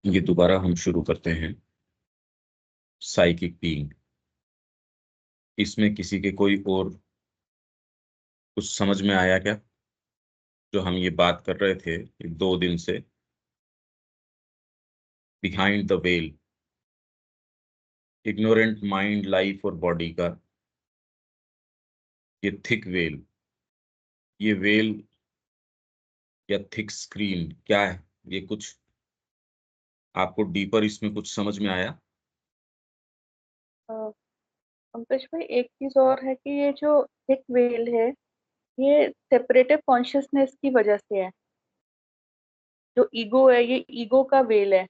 ये दोबारा हम शुरू करते हैं। साइकिक बीइंग, इसमें किसी के कोई और कुछ समझ में आया क्या? जो हम ये बात कर रहे थे 2 दिन से, behind the well, ignorant mind, life और बॉडी का ये थिक वेल, ये वेल या थिक स्क्रीन क्या है? ये कुछ आपको डीपर इसमें कुछ समझ में आया? अ, पंकज भाई, एक चीज और है कि ये जो थिक वेल है, ये सेपरेटिव कॉन्शियसनेस की वजह से है। जो ईगो है, ये ईगो का वेल है।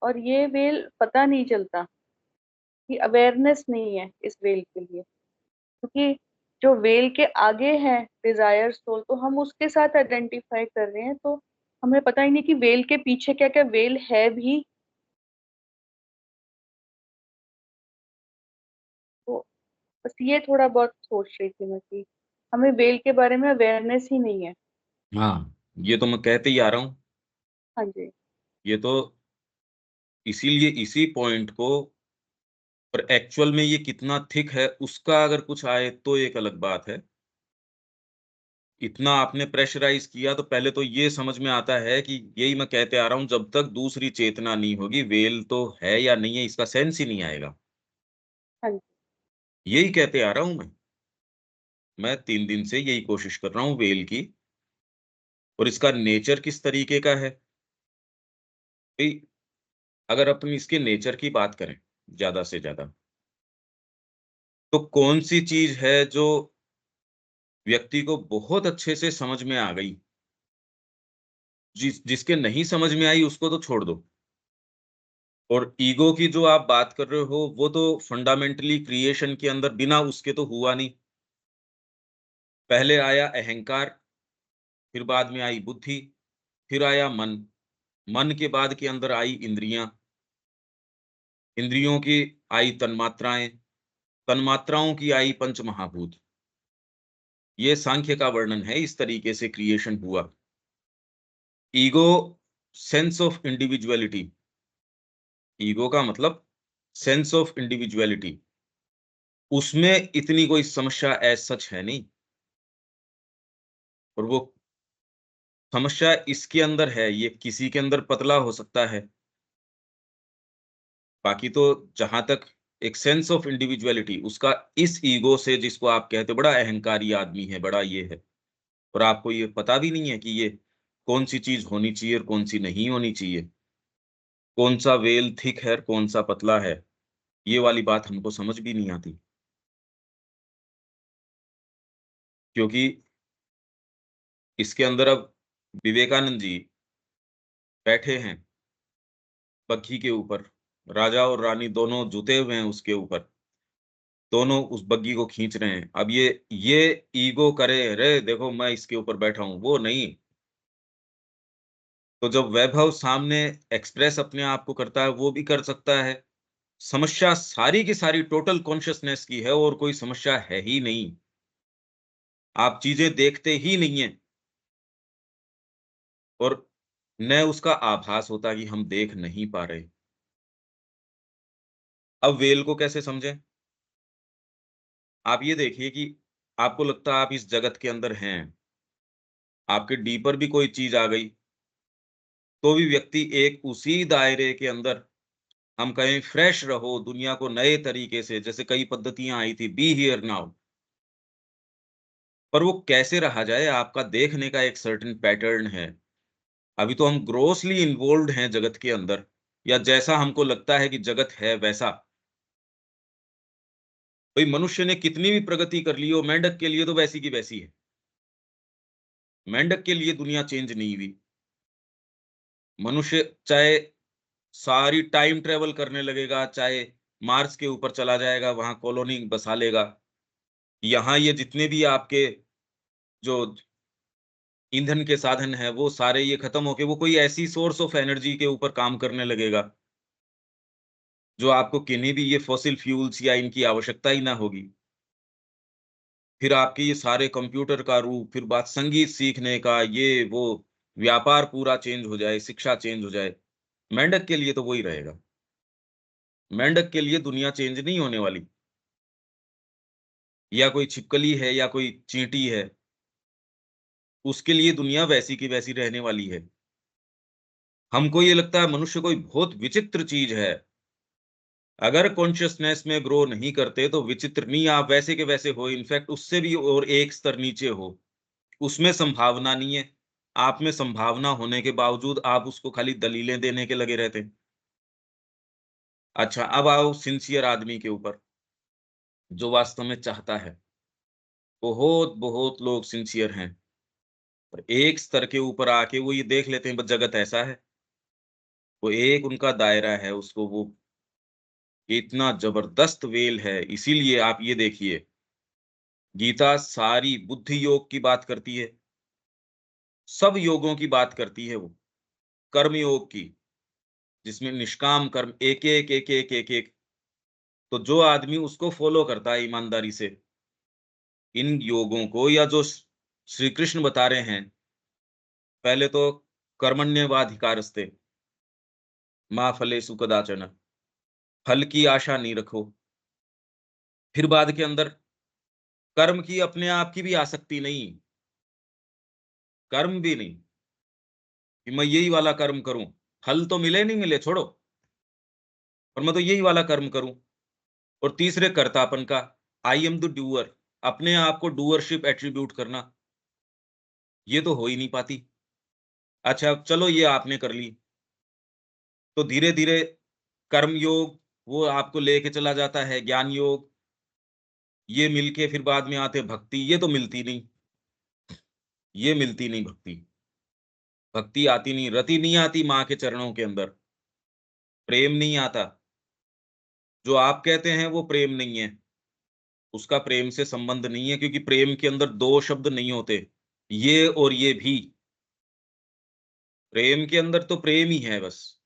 और ये वेल पता नहीं चलता, कि अवेयरनेस नहीं है इस वेल के लिए। क्योंकि जो वेल के आगे है डिजायर सोल, तो हम उसके साथ आइडेंटिफाई कर रहे हैं, तो हमें पता ही नहीं कि वेल के पीछे क्या क्या वेल है भी। तो बस ये थोड़ा बहुत सोच रही थी मैं कि हमें वेल के बारे में अवेयरनेस ही नहीं है। हाँ, ये तो मैं कहते ही आ रहा हूँ। हाँ जी। ये तो इसीलिए इसी पॉइंट को, पर एक्चुअल में ये कितना थिक है उसका अगर कुछ आए तो एक अलग बात है। इतना आपने प्रेशराइज किया तो पहले तो ये समझ में आता है कि यही मैं कहते आ रहा हूँ, जब तक दूसरी चेतना नहीं होगी वेल तो है या नहीं है इसका सेंस ही नहीं आएगा। हाँ जी। यही कहते आ रहा हूँ मैं 3 दिन से यही कोशिश कर रहा हूँ वेल की। और इसका नेचर किस तरीके का है भाई? अगर अपन इसके नेचर की बात करें ज्यादा से ज्यादा, तो कौन सी चीज है जो व्यक्ति को बहुत अच्छे से समझ में आ गई? जिसके नहीं समझ में आई उसको तो छोड़ दो। और ईगो की जो आप बात कर रहे हो वो तो फंडामेंटली क्रिएशन के अंदर बिना उसके तो हुआ नहीं। पहले आया अहंकार, फिर बाद में आई बुद्धि, फिर आया मन, मन के बाद के अंदर आई इंद्रियां, इंद्रियों की आई तन्मात्राएं, तन्मात्राओं की आई पंच महाभूत। ये सांख्य का वर्णन है, इस तरीके से क्रिएशन हुआ। Ego, sense of individuality, ego का मतलब सेंस ऑफ इंडिविजुअलिटी, उसमें इतनी कोई समस्या एज सच है नहीं। और वो समस्या इसके अंदर है, ये किसी के अंदर पतला हो सकता है। बाकी तो जहां तक एक सेंस ऑफ इंडिविजुअलिटी उसका, इस ईगो से जिसको आप कहते हो बड़ा अहंकारी आदमी है, बड़ा ये है, और आपको ये पता भी नहीं है कि ये कौन सी चीज होनी चाहिए और कौन सी नहीं होनी चाहिए, कौन सा वेल थिक है और कौन सा पतला है, ये वाली बात हमको समझ भी नहीं आती। क्योंकि इसके अंदर अब विवेकानंद जी बैठे हैं बग्घी के ऊपर, राजा और रानी दोनों जुते हुए हैं उसके ऊपर, दोनों उस बग्घी को खींच रहे हैं। अब ये ईगो करे रे देखो मैं इसके ऊपर बैठा हूं, वो नहीं। तो जब वैभव सामने एक्सप्रेस अपने आप को करता है वो भी कर सकता है। समस्या सारी की सारी टोटल कॉन्शियसनेस की है और कोई समस्या है ही नहीं। आप चीजें देखते ही नहीं है और न उसका आभास होता कि हम देख नहीं पा रहे। अब वेल को कैसे समझें? आप ये देखिए कि आपको लगता है आप इस जगत के अंदर हैं, आपके डीपर भी कोई चीज आ गई तो भी व्यक्ति एक उसी दायरे के अंदर, हम कहें फ्रेश रहो दुनिया को नए तरीके से, जैसे कई पद्धतियां आई थी बी हियर नाउ, पर वो कैसे रहा जाए? आपका देखने का एक सर्टेन पैटर्न है। अभी तो हम ग्रोसली इन्वॉल्व हैं जगत के अंदर, या जैसा हमको लगता है कि जगत है वैसा। भाई मनुष्य ने कितनी भी प्रगति कर ली हो, मेंढक के लिए तो वैसी की वैसी है। मेंढक के लिए दुनिया चेंज नहीं हुई। मनुष्य चाहे सारी टाइम ट्रेवल करने लगेगा, चाहे मार्स के ऊपर चला जाएगा, वहां कॉलोनी बसा लेगा, यहाँ ये जितने भी आपके जो ईंधन के साधन है वो सारे ये खत्म होके वो कोई ऐसी सोर्स ऑफ एनर्जी के ऊपर काम करने लगेगा जो आपको किन्हीं भी ये फॉसिल फ्यूल्स या इनकी आवश्यकता ही ना होगी। फिर आपके ये सारे कंप्यूटर का रूप, फिर बात संगीत सीखने का, ये वो, व्यापार पूरा चेंज हो जाए, शिक्षा चेंज हो जाए, मेंढक के लिए तो वही रहेगा। मेंढक के लिए दुनिया चेंज नहीं होने वाली, या कोई छिपकली है या कोई चींटी है, उसके लिए दुनिया वैसी की वैसी रहने वाली है। हमको ये लगता है मनुष्य कोई बहुत विचित्र चीज है। अगर कॉन्शियसनेस में ग्रो नहीं करते तो विचित्र नहीं, आप वैसे के वैसे हो, इनफैक्ट उससे भी और एक स्तर नीचे हो। उसमें संभावना नहीं है, आप में संभावना होने के बावजूद आप उसको खाली दलीलें देने के लगे रहते हैं। अच्छा, अब आओ सिंसियर आदमी के ऊपर, जो वास्तव में चाहता है। बहुत बहुत लोग सिंसियर हैं, पर एक स्तर के ऊपर आके वो ये देख लेते हैं बस जगत ऐसा है। वो एक उनका दायरा है, उसको वो इतना जबरदस्त वेल है। इसीलिए आप ये देखिए, गीता सारी बुद्धि योग की बात करती है, सब योगों की बात करती है वो, कर्म योग की, जिसमें निष्काम कर्म एक एक एक एक एक एक। तो जो आदमी उसको फॉलो करता है ईमानदारी से, इन योगों को, या जो श्री कृष्ण बता रहे हैं, पहले तो कर्मण्येवाधिकारस्ते माँ फलेषु कदाचन, फल की आशा नहीं रखो। फिर बाद के अंदर कर्म की अपने आप की भी आसक्ति नहीं, कर्म भी नहीं कि मैं यही वाला कर्म करूं, फल तो मिले नहीं मिले छोड़ो, और मैं तो यही वाला कर्म करूं। और तीसरे कर्तापन का, आई एम द डूअर, अपने आप को डूअरशिप एट्रीब्यूट करना, ये तो हो ही नहीं पाती। अच्छा चलो ये आपने कर ली, तो धीरे धीरे कर्म योग वो आपको लेके चला जाता है, ज्ञान योग, ये मिलके फिर बाद में आते भक्ति, ये तो मिलती नहीं, ये मिलती नहीं भक्ति। भक्ति आती नहीं, रति नहीं आती माँ के चरणों के अंदर, प्रेम नहीं आता। जो आप कहते हैं वो प्रेम नहीं है, उसका प्रेम से संबंध नहीं है, क्योंकि प्रेम के अंदर दो शब्द नहीं होते, ये और ये भी। प्रेम के अंदर तो प्रेम ही है बस।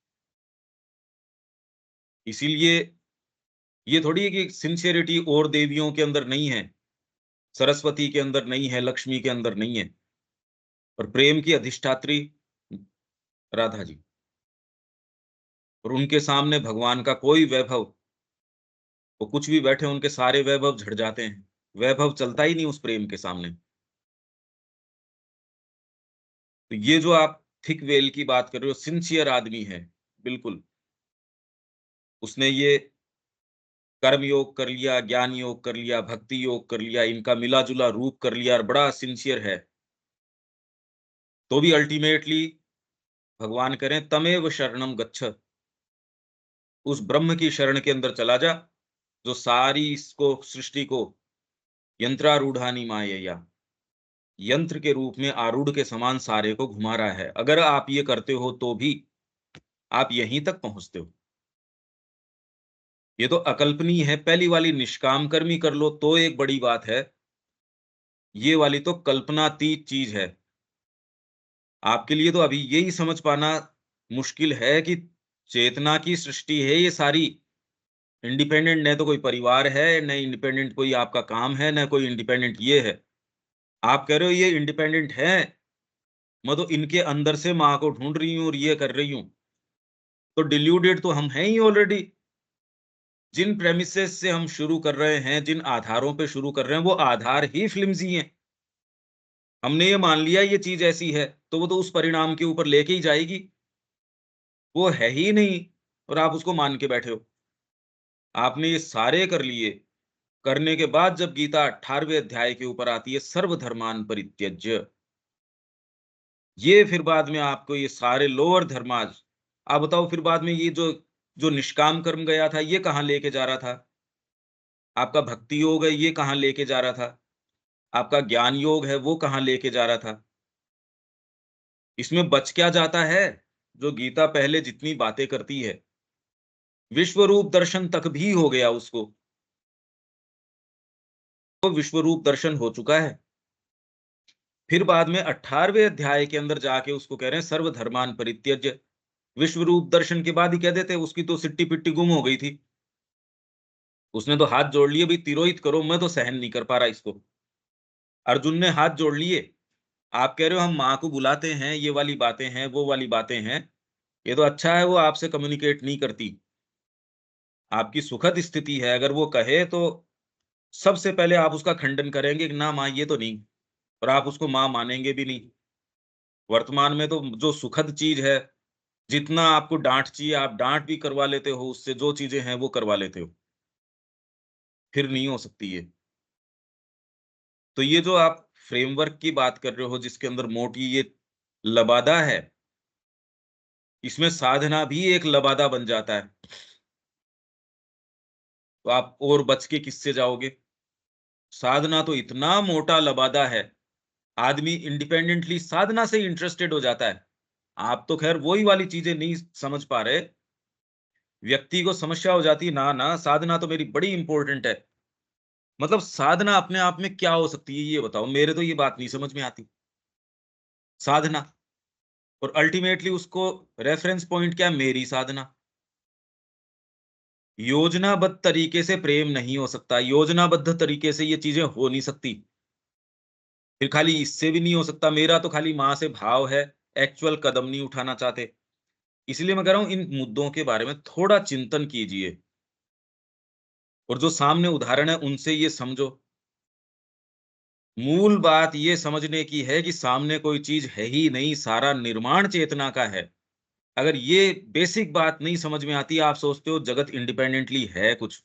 इसीलिए ये थोड़ी है कि सिंसियरिटी और देवियों के अंदर नहीं है, सरस्वती के अंदर नहीं है, लक्ष्मी के अंदर नहीं है, और प्रेम की अधिष्ठात्री राधा जी। और उनके सामने भगवान का कोई वैभव, वो कुछ भी बैठे उनके सारे वैभव झड़ जाते हैं, वैभव चलता ही नहीं उस प्रेम के सामने। तो ये जो आप थिक वेल की बात कर रहे हो, सिंसियर आदमी है बिल्कुल, उसने ये कर्म योग कर लिया, ज्ञान योग कर लिया, भक्ति योग कर लिया, इनका मिला जुला रूप कर लिया और बड़ा सिंसियर है, तो भी अल्टीमेटली भगवान करें तमेव शरणम गच्छ, उस ब्रह्म की शरण के अंदर चला जा, जो सारी इसको सृष्टि को यंत्रारूढ़ानी मायया, यंत्र के रूप में आरूढ़ के समान सारे को घुमा रहा है। अगर आप ये करते हो तो भी आप यहीं तक पहुंचते हो। ये तो अकल्पनीय है, पहली वाली निष्काम कर्मी कर लो तो एक बड़ी बात है, ये वाली तो कल्पनातीत चीज है। आपके लिए तो अभी यही समझ पाना मुश्किल है कि चेतना की सृष्टि है ये सारी, इंडिपेंडेंट न तो कोई परिवार है, न इंडिपेंडेंट कोई आपका काम है, न कोई इंडिपेंडेंट ये है। आप कह रहे हो ये इंडिपेंडेंट है, मैं तो इनके अंदर से माँ को ढूंढ रही हूँ और ये कर रही हूँ, तो डिल्यूडेड तो हम हैं ही ऑलरेडी। जिन प्रेमिसेस से हम शुरू कर रहे हैं, जिन आधारों पे शुरू कर रहे हैं, वो आधार ही फ्लिम्सी हैं। हमने ये मान लिया ये चीज ऐसी है, तो वो तो उस परिणाम के ऊपर लेके ही जाएगी, वो है ही नहीं, और आप उसको मान के बैठे हो। आपने ये सारे कर लिए, करने के बाद जब गीता 18वें अध्याय के ऊपर आती है, सर्वधर्मान परित्यज्य, ये फिर बाद में आपको ये सारे लोअर धर्माज, आप बताओ फिर बाद में ये जो जो निष्काम कर्म गया था, ये कहाँ लेके जा रहा था? आपका भक्ति योग है, ये कहाँ लेके जा रहा था? आपका ज्ञान योग है, वो कहाँ लेके जा रहा था? इसमें बच क्या जाता है? जो गीता पहले जितनी बातें करती है, विश्व रूप दर्शन तक भी हो गया उसको, तो विश्व रूप दर्शन हो चुका है। फिर बाद में 18वें अध्याय के अंदर जाके उसको कह रहे हैं सर्वधर्मान परित्यज्य। विश्व रूप दर्शन के बाद ही कह देते उसकी तो सिट्टी पिट्टी गुम हो गई थी, उसने तो हाथ जोड़ लिए, भाई तिरोहित करो, मैं तो सहन नहीं कर पा रहा इसको। अर्जुन ने हाथ जोड़ लिए, आप कह रहे हो हम माँ को बुलाते हैं, ये वाली बातें हैं, वो वाली बातें हैं। ये तो अच्छा है वो आपसे कम्युनिकेट नहीं करती। आपकी सुखद स्थिति है, अगर वो कहे तो सबसे पहले आप उसका खंडन करेंगे कि ना माँ ये तो नहीं, और आप उसको माँ मानेंगे भी नहीं। वर्तमान में तो जो सुखद चीज़ है, जितना आपको डाँट चाहिए, आप डाँट भी करवा लेते हो उससे, जो चीज़ें हैं वो करवा लेते हो। फिर नहीं हो सकती ये। तो ये जो आप फ्रेमवर्क की बात कर रहे हो जिसके अंदर मोटी ये लबादा है, इसमें साधना भी एक लबादा बन जाता है। तो आप और बच के किससे जाओगे? साधना तो इतना मोटा लबादा है, आदमी इंडिपेंडेंटली साधना से इंटरेस्टेड हो जाता है। आप तो खैर वही वाली चीज़ें नहीं समझ पा रहे, व्यक्ति को समस्या हो जाती है, ना, ना साधना तो मेरी बड़ी इम्पोर्टेंट है। मतलब साधना अपने आप में क्या हो सकती है ये बताओ? मेरे तो ये बात नहीं समझ में आती। साधना और अल्टीमेटली उसको रेफरेंस पॉइंट क्या है? मेरी साधना। योजनाबद्ध तरीके से प्रेम नहीं हो सकता, योजनाबद्ध तरीके से ये चीज़ें हो नहीं सकती। फिर खाली इससे भी नहीं हो सकता, मेरा तो खाली माँ से भाव है, एक्चुअल कदम नहीं उठाना चाहते। इसलिए मैं कह रहा हूँ इन मुद्दों के बारे में थोड़ा चिंतन कीजिए और जो सामने उदाहरण है उनसे ये समझो। मूल बात ये समझने की है कि सामने कोई चीज़ है ही नहीं, सारा निर्माण चेतना का है। अगर ये बेसिक बात नहीं समझ में आती, आप सोचते हो जगत इंडिपेंडेंटली है कुछ,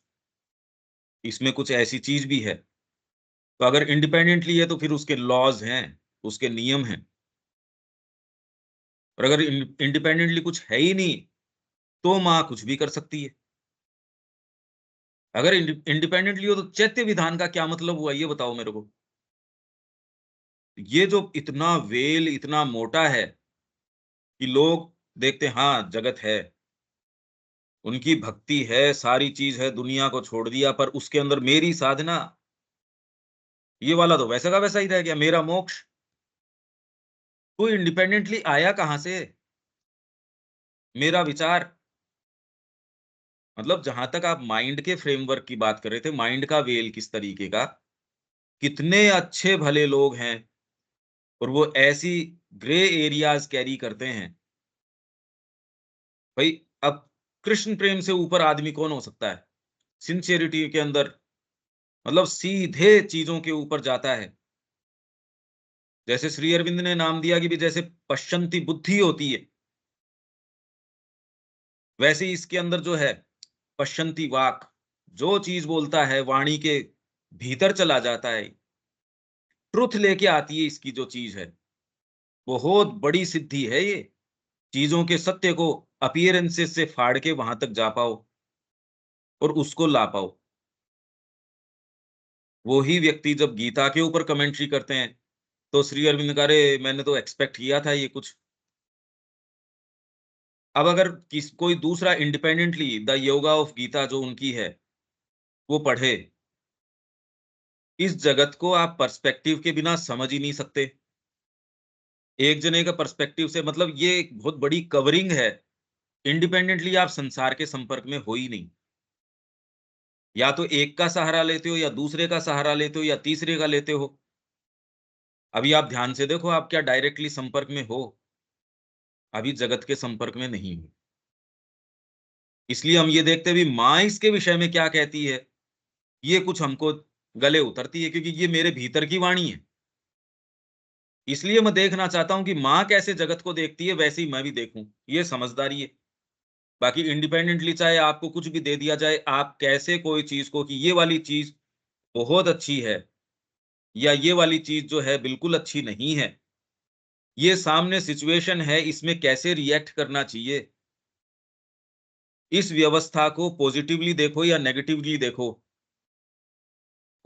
इसमें कुछ ऐसी चीज़ भी है। तो अगर इंडिपेंडेंटली है तो फिर उसके लॉज़ हैं, उसके नियम हैं। और अगर इंडिपेंडेंटली कुछ है ही नहीं, तो माँ कुछ भी कर सकती है। अगर इंडिपेंडेंटली हो तो चैत्य विधान का क्या मतलब हुआ ये बताओ मेरे को? ये जो इतना वेल इतना मोटा है कि लोग देखते हैं हाँ, जगत है, उनकी भक्ति है, सारी चीज़ है, दुनिया को छोड़ दिया पर उसके अंदर मेरी साधना, ये वाला तो वैसा का वैसा ही रह गया, मेरा मोक्ष। तो इंडिपेंडेंटली आया कहाँ से? मेरा विचार। मतलब जहाँ तक आप माइंड के फ्रेमवर्क की बात कर रहे थे, माइंड का वेल किस तरीके का, कितने अच्छे भले लोग हैं और वो ऐसी ग्रे एरियाज़ कैरी करते हैं। भई अब कृष्ण प्रेम से ऊपर आदमी कौन हो सकता है? सिंसेरिटी के अंदर मतलब सीधे चीज़ों के ऊपर जाता है। जैसे श्री अरविंद ने नाम दिया कि भी जैसे पश्यन्ति बुद्धि होती है, वैसे ही इसके अंदर जो है पश्यन्ति वाक्, जो चीज़ बोलता है वाणी के भीतर चला जाता है। ट्रुथ लेके आती है इसकी जो चीज़ है। बहुत बड़ी सिद्धि है ये। चीज़ों के सत्य को अपीयरेंसेस से फाड़ के वहाँ तक जा पाओ और उसको ला पाओ। वो ही व्यक्ति जब गीता के ऊपर कमेंट्री करते हैं, तो श्री अरविंद कह रहे मैंने तो एक्सपेक्ट किया था ये कुछ। अब अगर कोई दूसरा independently the yoga of Gita जो उनकी है, वो पढ़े, इस जगत को आप पर्सपेक्टिव के बिना समझ ही नहीं सकते। एक जने का पर्सपेक्टिव से मतलब ये एक बहुत बड़ी कवरिंग है। इंडिपेंडेंटली आप संसार के संपर्क में हो ही नहीं। या तो एक का सहारा लेते हो या दूसरे का सहारा लेते हो या तीसरे का लेते हो। अभी आप ध्यान से देखो आप क्या डायरेक्टली संपर्क में हो? अभी जगत के संपर्क में नहीं हो। इसलिए हम ये देखते भी माँ इसके विषय में क्या कहती है, ये कुछ हमको गले उतरती है क्योंकि ये मेरे भीतर की वाणी है। इसलिए मैं देखना चाहता हूँ कि माँ कैसे जगत को देखती है वैसे ही मैं भी देखूँ, ये समझदारी है। बाकी इंडिपेंडेंटली चाहे आपको कुछ भी दे दिया जाए, आप कैसे कोई चीज़ को कि ये वाली चीज़ बहुत अच्छी है या ये वाली चीज़ जो है बिल्कुल अच्छी नहीं है। ये सामने सिचुएशन है, इसमें कैसे रिएक्ट करना चाहिए? इस व्यवस्था को पॉजिटिवली देखो या नेगेटिवली देखो,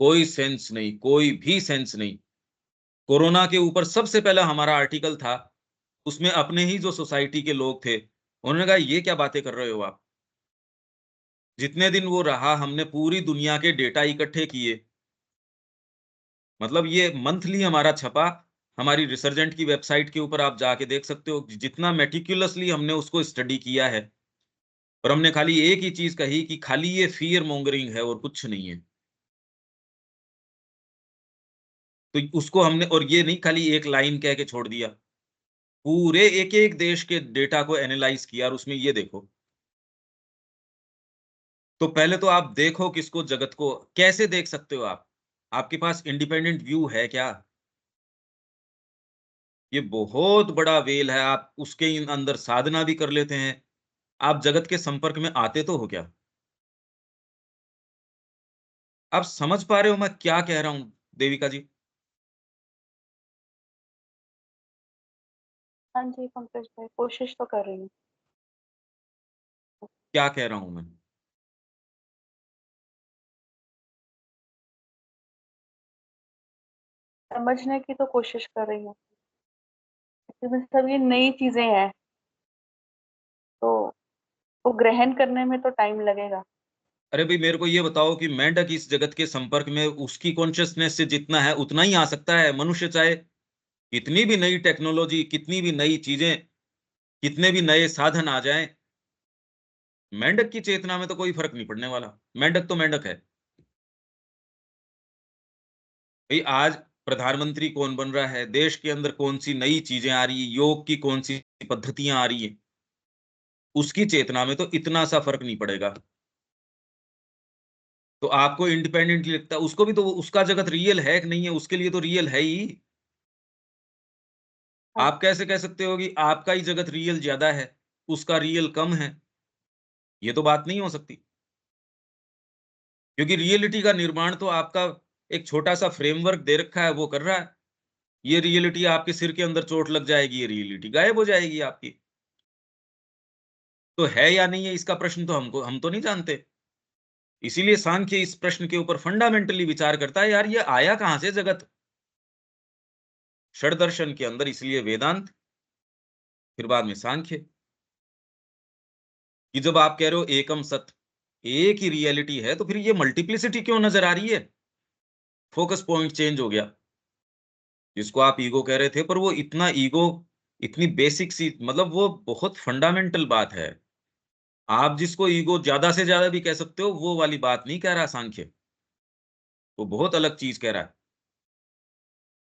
कोई सेंस नहीं, कोई भी सेंस नहीं। कोरोना के ऊपर सबसे पहला हमारा आर्टिकल था, उसमें अपने ही जो सोसाइटी के लोग थे, उन्होंने कहा ये क्या बातें कर रहे हो आप? जितने दिन वो रहा हमने पूरी दुनिया के डेटा इकट्ठे किए। मतलब ये मंथली हमारा छपा, हमारी रिसर्जेंट की वेबसाइट के ऊपर आप जाके देख सकते हो, जितना मेटिकुलसली हमने उसको स्टडी किया है। और हमने खाली एक ही चीज़ कही कि खाली ये फ़ियर मॉन्गरिंग है और कुछ नहीं है। तो उसको हमने, और ये नहीं खाली एक लाइन कह के छोड़ दिया, पूरे एक एक देश के डेटा को एनालाइज किया और उसमें ये देखो। तो पहले तो आप देखो किसको, जगत को कैसे देख सकते हो आप? आपके पास इंडिपेंडेंट व्यू है क्या? ये बहुत बड़ा वेल है, आप उसके अंदर साधना भी कर लेते हैं, आप जगत के संपर्क में आते तो हो क्या? आप समझ पा रहे हो मैं क्या कह रहा हूं देविका जी? हाँ जी पंकज भाई, कोशिश तो कर रही हूँ। क्या कह रहा हूं मैं? समझने की तो कोशिश कर रही हूँ, इसमें सब ये नई चीजें हैं, तो वो ग्रहण करने में तो टाइम लगेगा। अरे भाई मेरे को ये बताओ कि मेंढक इस जगत के संपर्क में उसकी कॉन्शियसनेस से जितना है उतना ही आ सकता है। मनुष्य चाहे कितनी भी नई टेक्नोलॉजी, कितनी भी नई चीजें, कितने भी नए साधन आ जाएं, मेंढक की चेतना में तो कोई फर्क नहीं पड़ने वाला। मेंढक तो मेंढक है। भाई आज प्रधानमंत्री कौन बन रहा है, देश के अंदर कौन सी नई चीजें आ रही है, योग की कौन सी पद्धतियां आ रही है, उसकी चेतना में तो इतना सा फर्क नहीं पड़ेगा। तो आपको इंडिपेंडेंटली लगता है, उसको भी तो उसका जगत रियल है कि नहीं है, उसके लिए तो रियल है ही। हाँ, आप कैसे कह सकते हो कि आपका ही जगत रियल ज्यादा है, उसका रियल कम है? ये तो बात नहीं हो सकती, क्योंकि रियलिटी का निर्माण तो आपका एक छोटा सा फ्रेमवर्क दे रखा है, वो कर रहा है। ये रियलिटी आपके सिर के अंदर चोट लग जाएगी, ये रियलिटी गायब हो जाएगी आपकी। तो है या नहीं है इसका प्रश्न तो हम तो नहीं जानते। इसीलिए सांख्य इस प्रश्न के ऊपर फंडामेंटली विचार करता है, यार ये आया कहां से जगत, षड दर्शन के अंदर। इसलिए वेदांत, फिर बाद में सांख्य। कि जब आप कह रहे हो एकम सत, एक ही रियलिटी है, तो फिर ये मल्टीप्लिसिटी क्यों नजर आ रही है? फोकस पॉइंट चेंज हो गया। जिसको आप ईगो कह रहे थे, पर वो इतना ईगो, इतनी बेसिक सी, मतलब वो बहुत फंडामेंटल बात है। आप जिसको ईगो ज्यादा से ज्यादा भी कह सकते हो, वो वाली बात नहीं कह रहा सांख्य, वो बहुत अलग चीज कह रहा है।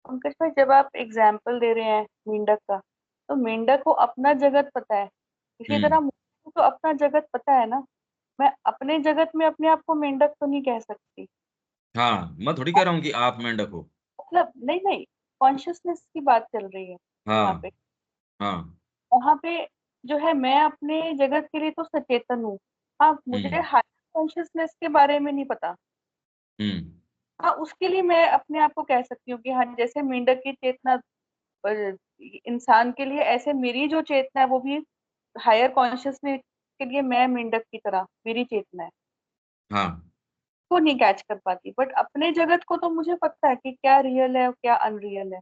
पंकज भाई जब आप एग्जाम्पल दे रहे हैं मेंढक का, तो मेंढक को अपना जगत पता है, इसी हम्म। तरह मुझे तो अपना जगत पता है ना। मैं अपने जगत में अपने आप को मेंढक तो नहीं कह सकती। हाँ, मैं थोड़ी कह रहा हूँ कि आप मेंढक हो। मतलब नहीं नहीं, कॉन्शियसनेस की बात चल रही है यहाँ हाँ। पे। हाँ। वहां पे जो है, मैं अपने जगत के लिए तो सचेतन हूँ। हाँ, मुझे हम्म। हायर कॉन्शियसनेस के बारे में नहीं पता। हम्म। हाँ, उसके लिए मैं अपने आप को कह सकती हूँ कि हाँ, जैसे मेंढक की चेतना इंसान के लिए, ऐसे मेरी जो चेतना है वो भी हायर कॉन्शियसनेस के लिए, मैं मेंढक की तरह मेरी चेतना है, हाँ। को नहीं कैच कर पाती। बट अपने जगत को तो मुझे पता है कि क्या रियल है और क्या अनरियल है।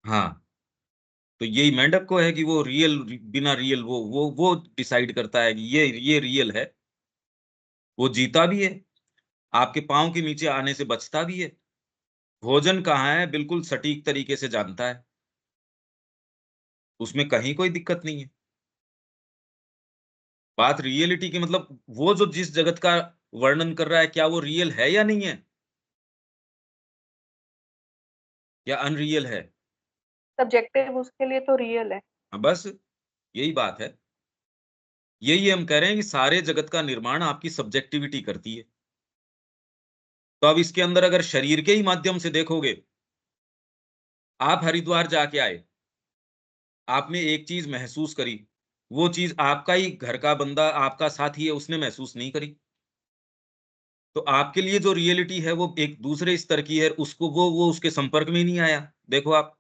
हाँ, तो यही मेंढक को है कि वो रियल, बिना रियल, वो डिसाइड करता है कि ये रियल है। वो जीता भी है, आपके पाँव के नीचे आने से बचता भी है। भोजन कहाँ है बिल्कुल सटीक तरीके से जानता है, उसमें कहीं कोई दिक्कत नहीं है। बात रियलिटी की, मतलब वो जो जिस जगत का वर्णन कर रहा है, क्या वो रियल है या नहीं है, या अनरियल है? सब्जेक्टिव उसके लिए तो रियल है। हाँ, बस यही बात है। यही हम कह रहे हैं कि सारे जगत का निर्माण आपकी सब्जेक्टिविटी करती है। तो अब इसके अंदर अगर शरीर के ही माध्यम से देखोगे, आप हरिद्वार जाके आए, आपने एक चीज महसूस करी, वो चीज आपका ही घर का बंदा, आपका साथी है, उसने महसूस नहीं करी। तो आपके लिए जो रियलिटी है वो एक दूसरे स्तर की है, उसको वो उसके संपर्क में ही नहीं आया। देखो आप,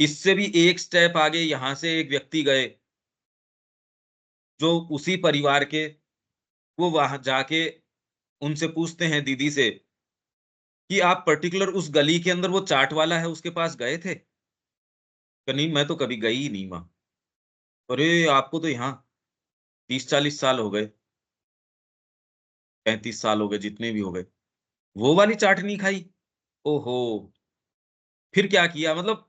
इससे भी एक स्टेप आगे यहां से एक व्यक्ति गए, जो उसी परिवार के, वो वहां जाके उनसे पूछते हैं दीदी से कि आप पर्टिकुलर उस गली के अंदर वो चाट वाला है उसके पास गए थे? कि नहीं, मैं तो कभी गई ही नहीं वहां। अरे आपको तो यहाँ 30-40 साल हो गए, 35 साल हो गए, जितने भी हो गए, वो वाली चाट नहीं खाई? ओहो। फिर क्या किया मतलब?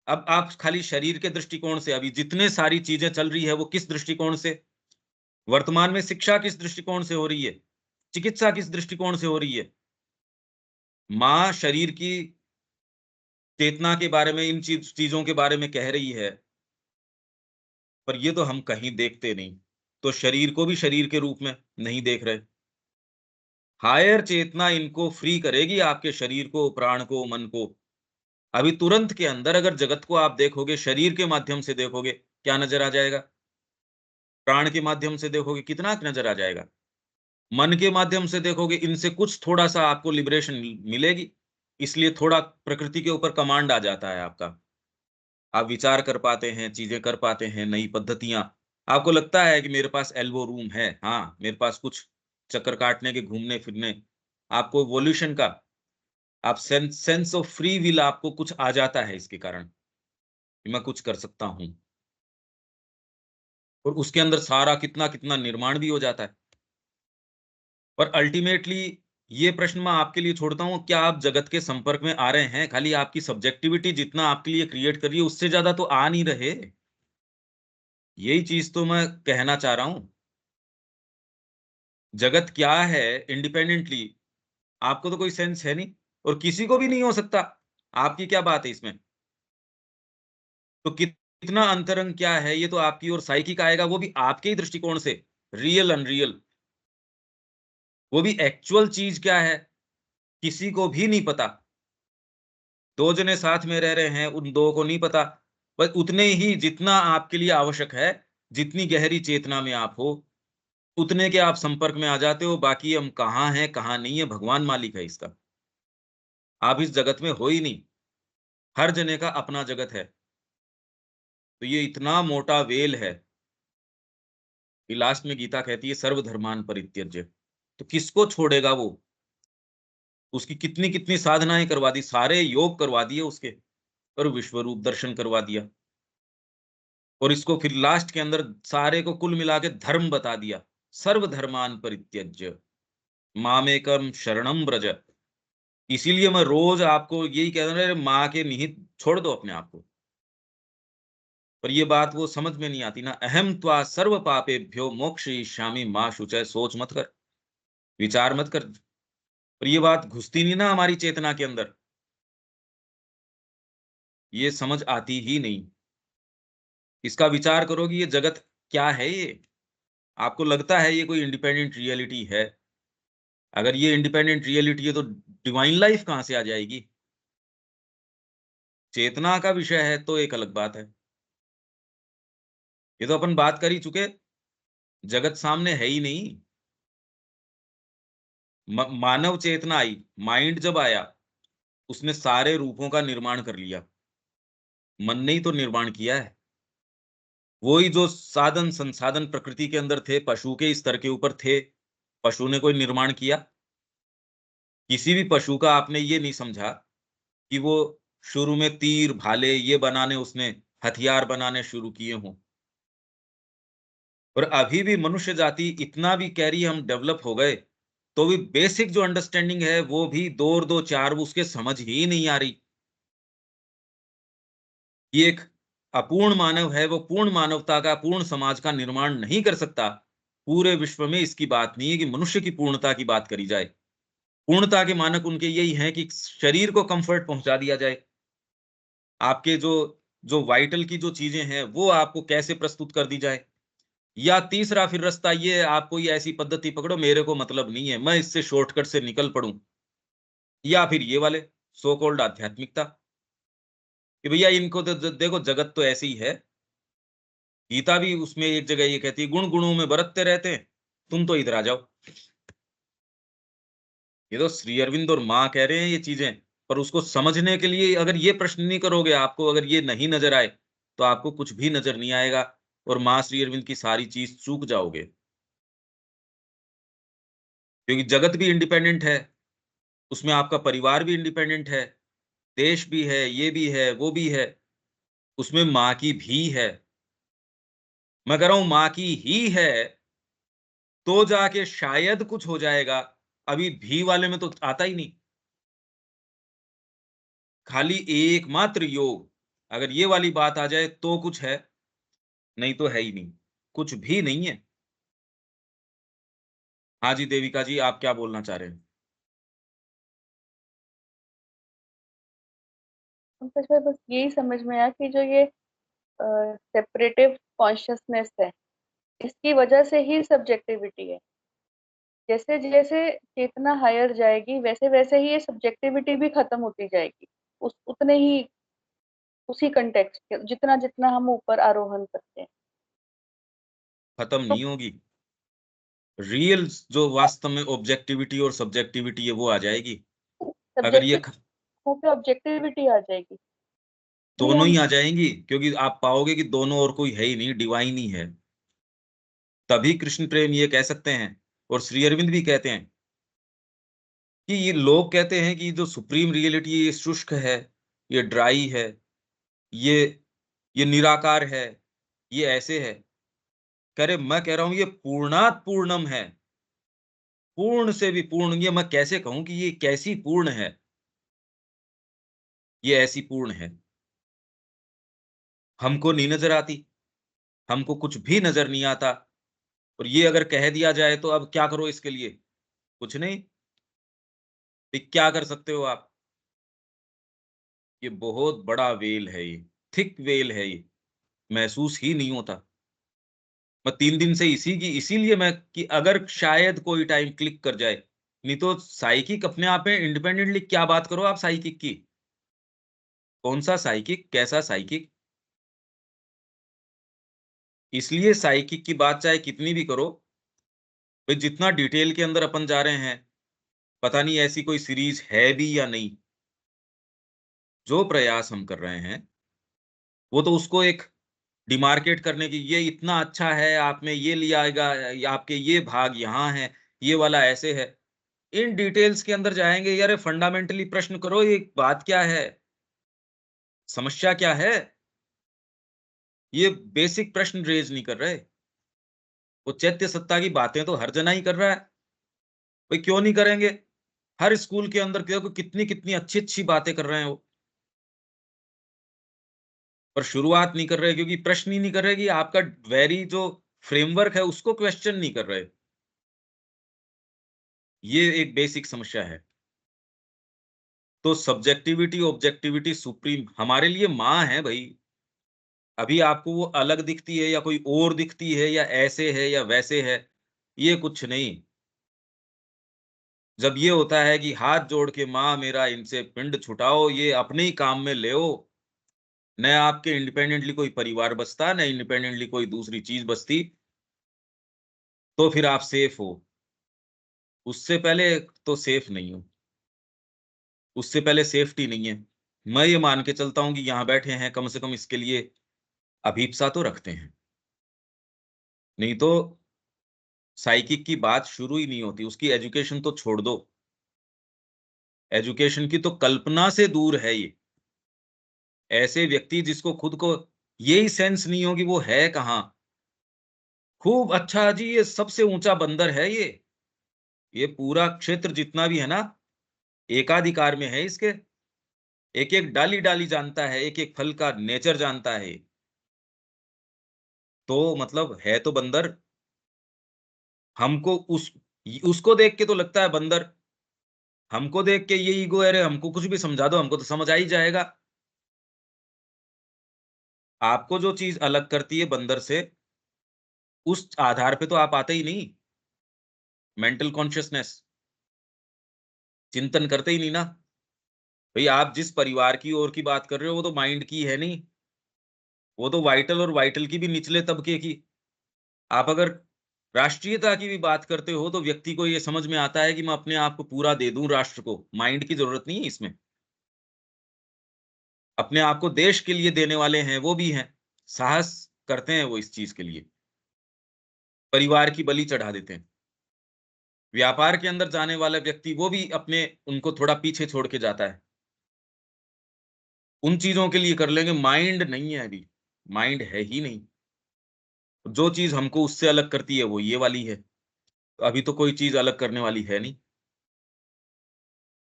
अब आप खाली शरीर के दृष्टिकोण से, अभी जितने सारी चीजें चल रही है वो किस दृष्टिकोण से, वर्तमान में शिक्षा किस दृष्टिकोण से हो रही है, चिकित्सा किस दृष्टिकोण से हो रही है, माँ शरीर की चेतना के बारे में, इन चीजों के बारे में कह रही है, पर ये तो हम कहीं देखते नहीं। तो शरीर को भी शरीर के रूप में नहीं देख रहे। हायर चेतना इनको फ्री करेगी, आपके शरीर को, प्राण को, मन को। अभी तुरंत के अंदर अगर जगत को आप देखोगे, शरीर के माध्यम से देखोगे, क्या नजर आ जाएगा? प्राण के माध्यम से देखोगे, कितना नजर आ जाएगा? मन के माध्यम से देखोगे, इनसे कुछ थोड़ा सा आपको लिबरेशन मिलेगी। इसलिए थोड़ा प्रकृति के ऊपर कमांड आ जाता है आपका। आप विचार कर पाते हैं, चीजें कर पाते हैं, नई पद्धतियां। आपको लगता है कि मेरे पास एल्बो रूम है, हाँ मेरे पास कुछ चक्कर काटने के, घूमने फिरने, आपको इवोल्यूशन का, आप सेंस ऑफ फ्री विल आपको कुछ आ जाता है इसके कारण, कि मैं कुछ कर सकता हूं। और उसके अंदर सारा कितना कितना निर्माण भी हो जाता है। पर अल्टीमेटली ये प्रश्न मैं आपके लिए छोड़ता हूं, क्या आप जगत के संपर्क में आ रहे हैं? खाली आपकी सब्जेक्टिविटी जितना आपके लिए क्रिएट कर रही है, उससे ज्यादा तो आ नहीं रहे। यही चीज तो मैं कहना चाह रहा हूं। जगत क्या है इंडिपेंडेंटली, आपको तो कोई सेंस है नहीं, और किसी को भी नहीं हो सकता। आपकी क्या बात है इसमें? तो कितना अंतरंग क्या है, ये तो आपकी और साइकिक आएगा, वो भी आपके ही दृष्टिकोण से। रियल अनरियल, वो भी एक्चुअल चीज क्या है, किसी को भी नहीं पता। दो जने साथ में रह रहे हैं, उन दो को नहीं पता। बस उतने ही जितना आपके लिए आवश्यक है, जितनी गहरी चेतना में आप हो, उतने के आप संपर्क में आ जाते हो। बाकी हम कहाँ हैं कहाँ नहीं है, भगवान मालिक है इसका। आप इस जगत में हो ही नहीं। हर जने का अपना जगत है। तो ये इतना मोटा वेल है कि लास्ट में गीता कहती है सर्वधर्मान परित्यज्य। तो किसको छोड़ेगा वो? उसकी कितनी कितनी साधनाएं करवा दी, सारे योग करवा दिए उसके, और विश्व रूप दर्शन करवा दिया। और इसको फिर लास्ट के अंदर सारे को कुल मिला के धर्म बता दिया, सर्वधर्मान परित्यज्य मामेकम शरणम ब्रज। इसीलिए मैं रोज आपको यही कह रहा हूं, माँ के निहित छोड़ दो अपने आप को। पर ये बात वो समझ में नहीं आती ना। अहम त्वा सर्व पापेभ्यो मोक्षयिष्यामि माँ शुचय, सोच मत कर, विचार मत कर। पर ये बात घुसती नहीं ना हमारी चेतना के अंदर, ये समझ आती ही नहीं। इसका विचार करोगे, ये जगत क्या है ये? आपको लगता है ये कोई इंडिपेंडेंट रियलिटी है? अगर ये इंडिपेंडेंट रियलिटी है तो डिवाइन लाइफ कहां से आ जाएगी? चेतना का विषय है तो एक अलग बात है। ये तो अपन बात कर ही चुके, जगत सामने है ही नहीं। मानव चेतना आई, माइंड जब आया, उसने सारे रूपों का निर्माण कर लिया। मन ने ही तो निर्माण किया है। वही जो साधन संसाधन प्रकृति के अंदर थे, पशु के स्तर के ऊपर थे, पशु ने कोई निर्माण किया? किसी भी पशु का आपने ये नहीं समझा कि वो शुरू में तीर भाले ये बनाने, उसने हथियार बनाने शुरू किए हों। और अभी भी मनुष्य जाति इतना भी कह रही है, हम डेवलप हो गए, तो भी बेसिक जो अंडरस्टैंडिंग है वो भी दो और दो चार, वो उसके समझ ही नहीं आ रही। ये एक अपूर्ण मानव है, वो पूर्ण मानवता का, पूर्ण समाज का निर्माण नहीं कर सकता। पूरे विश्व में इसकी बात नहीं है कि मनुष्य की पूर्णता की बात करी जाए। पूर्णता के मानक उनके यही हैं कि शरीर को कंफर्ट पहुंचा दिया जाए। आपके जो जो वाइटल की जो चीजें हैं वो आपको कैसे प्रस्तुत कर दी जाए। या तीसरा फिर रास्ता ये है, आप कोई ऐसी पद्धति पकड़ो, मेरे को मतलब नहीं है, मैं इससे शॉर्टकट से निकल पड़ूं। या फिर ये वाले सो कॉल्ड आध्यात्मिकता, कि भैया इनको तो देखो जगत तो ऐसी ही है। गीता भी उसमें एक जगह ये कहती है, गुण गुणों में बरतते रहते हैं, तुम तो इधर आ जाओ। ये तो श्री अरविंद और माँ कह रहे हैं ये चीजें। पर उसको समझने के लिए अगर ये प्रश्न नहीं करोगे, आपको अगर ये नहीं नजर आए, तो आपको कुछ भी नजर नहीं आएगा, और माँ श्री अरविंद की सारी चीज चूक जाओगे। क्योंकि जगत भी इंडिपेंडेंट है, उसमें आपका परिवार भी इंडिपेंडेंट है, देश भी है, ये भी है, वो भी है, उसमें माँ की भी है। मैं कह रहा हूं माँ की ही है, तो जाके शायद कुछ हो जाएगा। अभी भी वाले में तो आता ही नहीं। खाली एकमात्र योग, अगर ये वाली बात आ जाए तो कुछ है, नहीं तो है ही नहीं, कुछ भी नहीं है। हाँ जी देविका जी, आप क्या बोलना चाह रहे हैं? पंकज भाई बस यही समझ में आया कि जो ये सेपरेटिव कॉन्शियसनेस है, इसकी वजह से ही सब्जेक्टिविटी है। जैसे जैसे चेतना हायर जाएगी वैसे वैसे ही ये सब्जेक्टिविटी भी खत्म होती जाएगी, उस उतने ही उसी कंटेक्स्ट के जितना जितना हम ऊपर आरोहण करते हैं। खत्म तो नहीं होगी। रियल जो वास्तव में ऑब्जेक्टिविटी और सब्जेक्टिविटी है वो आ जाएगी। अगर ये सब्जेक्टिव पे ऑब्जेक्टिविटी आ जाएगी। नहीं दोनों हम ही आ जाएंगी, क्योंकि आप पाओगे कि दोनों और कोई है ही नहीं, डिवाइन ही है। तभी कृष्ण प्रेम ये कह सकते हैं, और श्री अरविंद भी कहते हैं कि ये लोग कहते हैं कि जो सुप्रीम रियलिटी ये शुष्क है, ये ड्राई है, ये ये निराकार है, ये ऐसे है। कह रहे मैं कह रहा हूं ये पूर्णात पूर्णम है, पूर्ण से भी पूर्ण। ये मैं कैसे कहूं कि ये कैसी पूर्ण है, ये ऐसी पूर्ण है, हमको नहीं नजर आती, हमको कुछ भी नजर नहीं आता। और ये अगर कह दिया जाए तो अब क्या करो इसके लिए? कुछ नहीं। ये क्या कर सकते हो आप? ये बहुत बड़ा वेल है, ये थिक वेल है, ये महसूस ही नहीं होता। मैं 3 दिन से इसीलिए मैं कि अगर शायद कोई टाइम क्लिक कर जाए। नहीं तो साइकिक अपने आप में इंडिपेंडेंटली क्या बात करो आप साइकिक की? कौन सा साइकिक, कैसा साइकिक? इसलिए साइकिक की बात चाहे कितनी भी करो, भाई जितना डिटेल के अंदर अपन जा रहे हैं, पता नहीं ऐसी कोई सीरीज है भी या नहीं। जो प्रयास हम कर रहे हैं वो तो उसको एक डिमार्केट करने की, ये इतना अच्छा है, आप में ये लिया आएगा, या आपके ये भाग यहाँ है, ये वाला ऐसे है। इन डिटेल्स के अंदर जाएंगे यार, फंडामेंटली प्रश्न करो, ये बात क्या है, समस्या क्या है? ये बेसिक प्रश्न रेज नहीं कर रहे। वो चैत्य सत्ता की बातें तो हर जना ही कर रहा है, भाई क्यों नहीं करेंगे? हर स्कूल के अंदर देखो कितनी कितनी अच्छी अच्छी बातें कर रहे हैं वो, पर शुरुआत नहीं कर रहे, क्योंकि प्रश्न ही नहीं कर रहे कि आपका वेरी जो फ्रेमवर्क है उसको क्वेश्चन नहीं कर रहे। ये एक बेसिक समस्या है। तो सब्जेक्टिविटी ऑब्जेक्टिविटी सुप्रीम हमारे लिए माँ है भाई। अभी आपको वो अलग दिखती है या कोई और दिखती है या ऐसे है या वैसे है, ये कुछ नहीं। जब ये होता है कि हाथ जोड़ के माँ मेरा इनसे पिंड छुटाओ, ये अपने ही काम में ले, न आपके इंडिपेंडेंटली कोई परिवार बसता, न इंडिपेंडेंटली कोई दूसरी चीज बसती, तो फिर आप सेफ हो। उससे पहले तो सेफ नहीं हो, उससे पहले सेफ्टी नहीं है। मैं ये मान के चलता हूं कि यहाँ बैठे हैं कम से कम इसके लिए अभीपसा तो रखते हैं, नहीं तो साइकिक की बात शुरू ही नहीं होती। उसकी एजुकेशन तो छोड़ दो, एजुकेशन की तो कल्पना से दूर है ये। ऐसे व्यक्ति जिसको खुद को यही सेंस नहीं हो कि वो है कहाँ। खूब अच्छा जी, ये सबसे ऊंचा बंदर है ये पूरा क्षेत्र जितना भी है ना, एकाधिकार में है इसके। एक एक डाली डाली जानता है, एक एक फल का नेचर जानता है। तो मतलब है तो बंदर। हमको उसको देख के तो लगता है बंदर, हमको देख के ये ईगो, अरे हमको कुछ भी समझा दो, हमको तो समझ आ ही जाएगा। आपको जो चीज अलग करती है बंदर से, उस आधार पे तो आप आते ही नहीं। मेंटल कॉन्शियसनेस चिंतन करते ही नहीं ना। भाई आप जिस परिवार की ओर की बात कर रहे हो वो तो माइंड की है नहीं, वो तो वाइटल और वाइटल की भी निचले तबके की। आप अगर राष्ट्रीयता की भी बात करते हो तो व्यक्ति को ये समझ में आता है कि मैं अपने आप को पूरा दे दूं राष्ट्र को, माइंड की जरूरत नहीं है इसमें। अपने आप को देश के लिए देने वाले हैं वो भी हैं, साहस करते हैं वो इस चीज के लिए, परिवार की बलि चढ़ा देते हैं। व्यापार के अंदर जाने वाला व्यक्ति वो भी अपने उनको थोड़ा पीछे छोड़ के जाता है, उन चीजों के लिए कर लेंगे। माइंड नहीं है अभी, माइंड है ही नहीं। जो चीज हमको उससे अलग करती है वो ये वाली है, तो अभी तो कोई चीज अलग करने वाली है नहीं।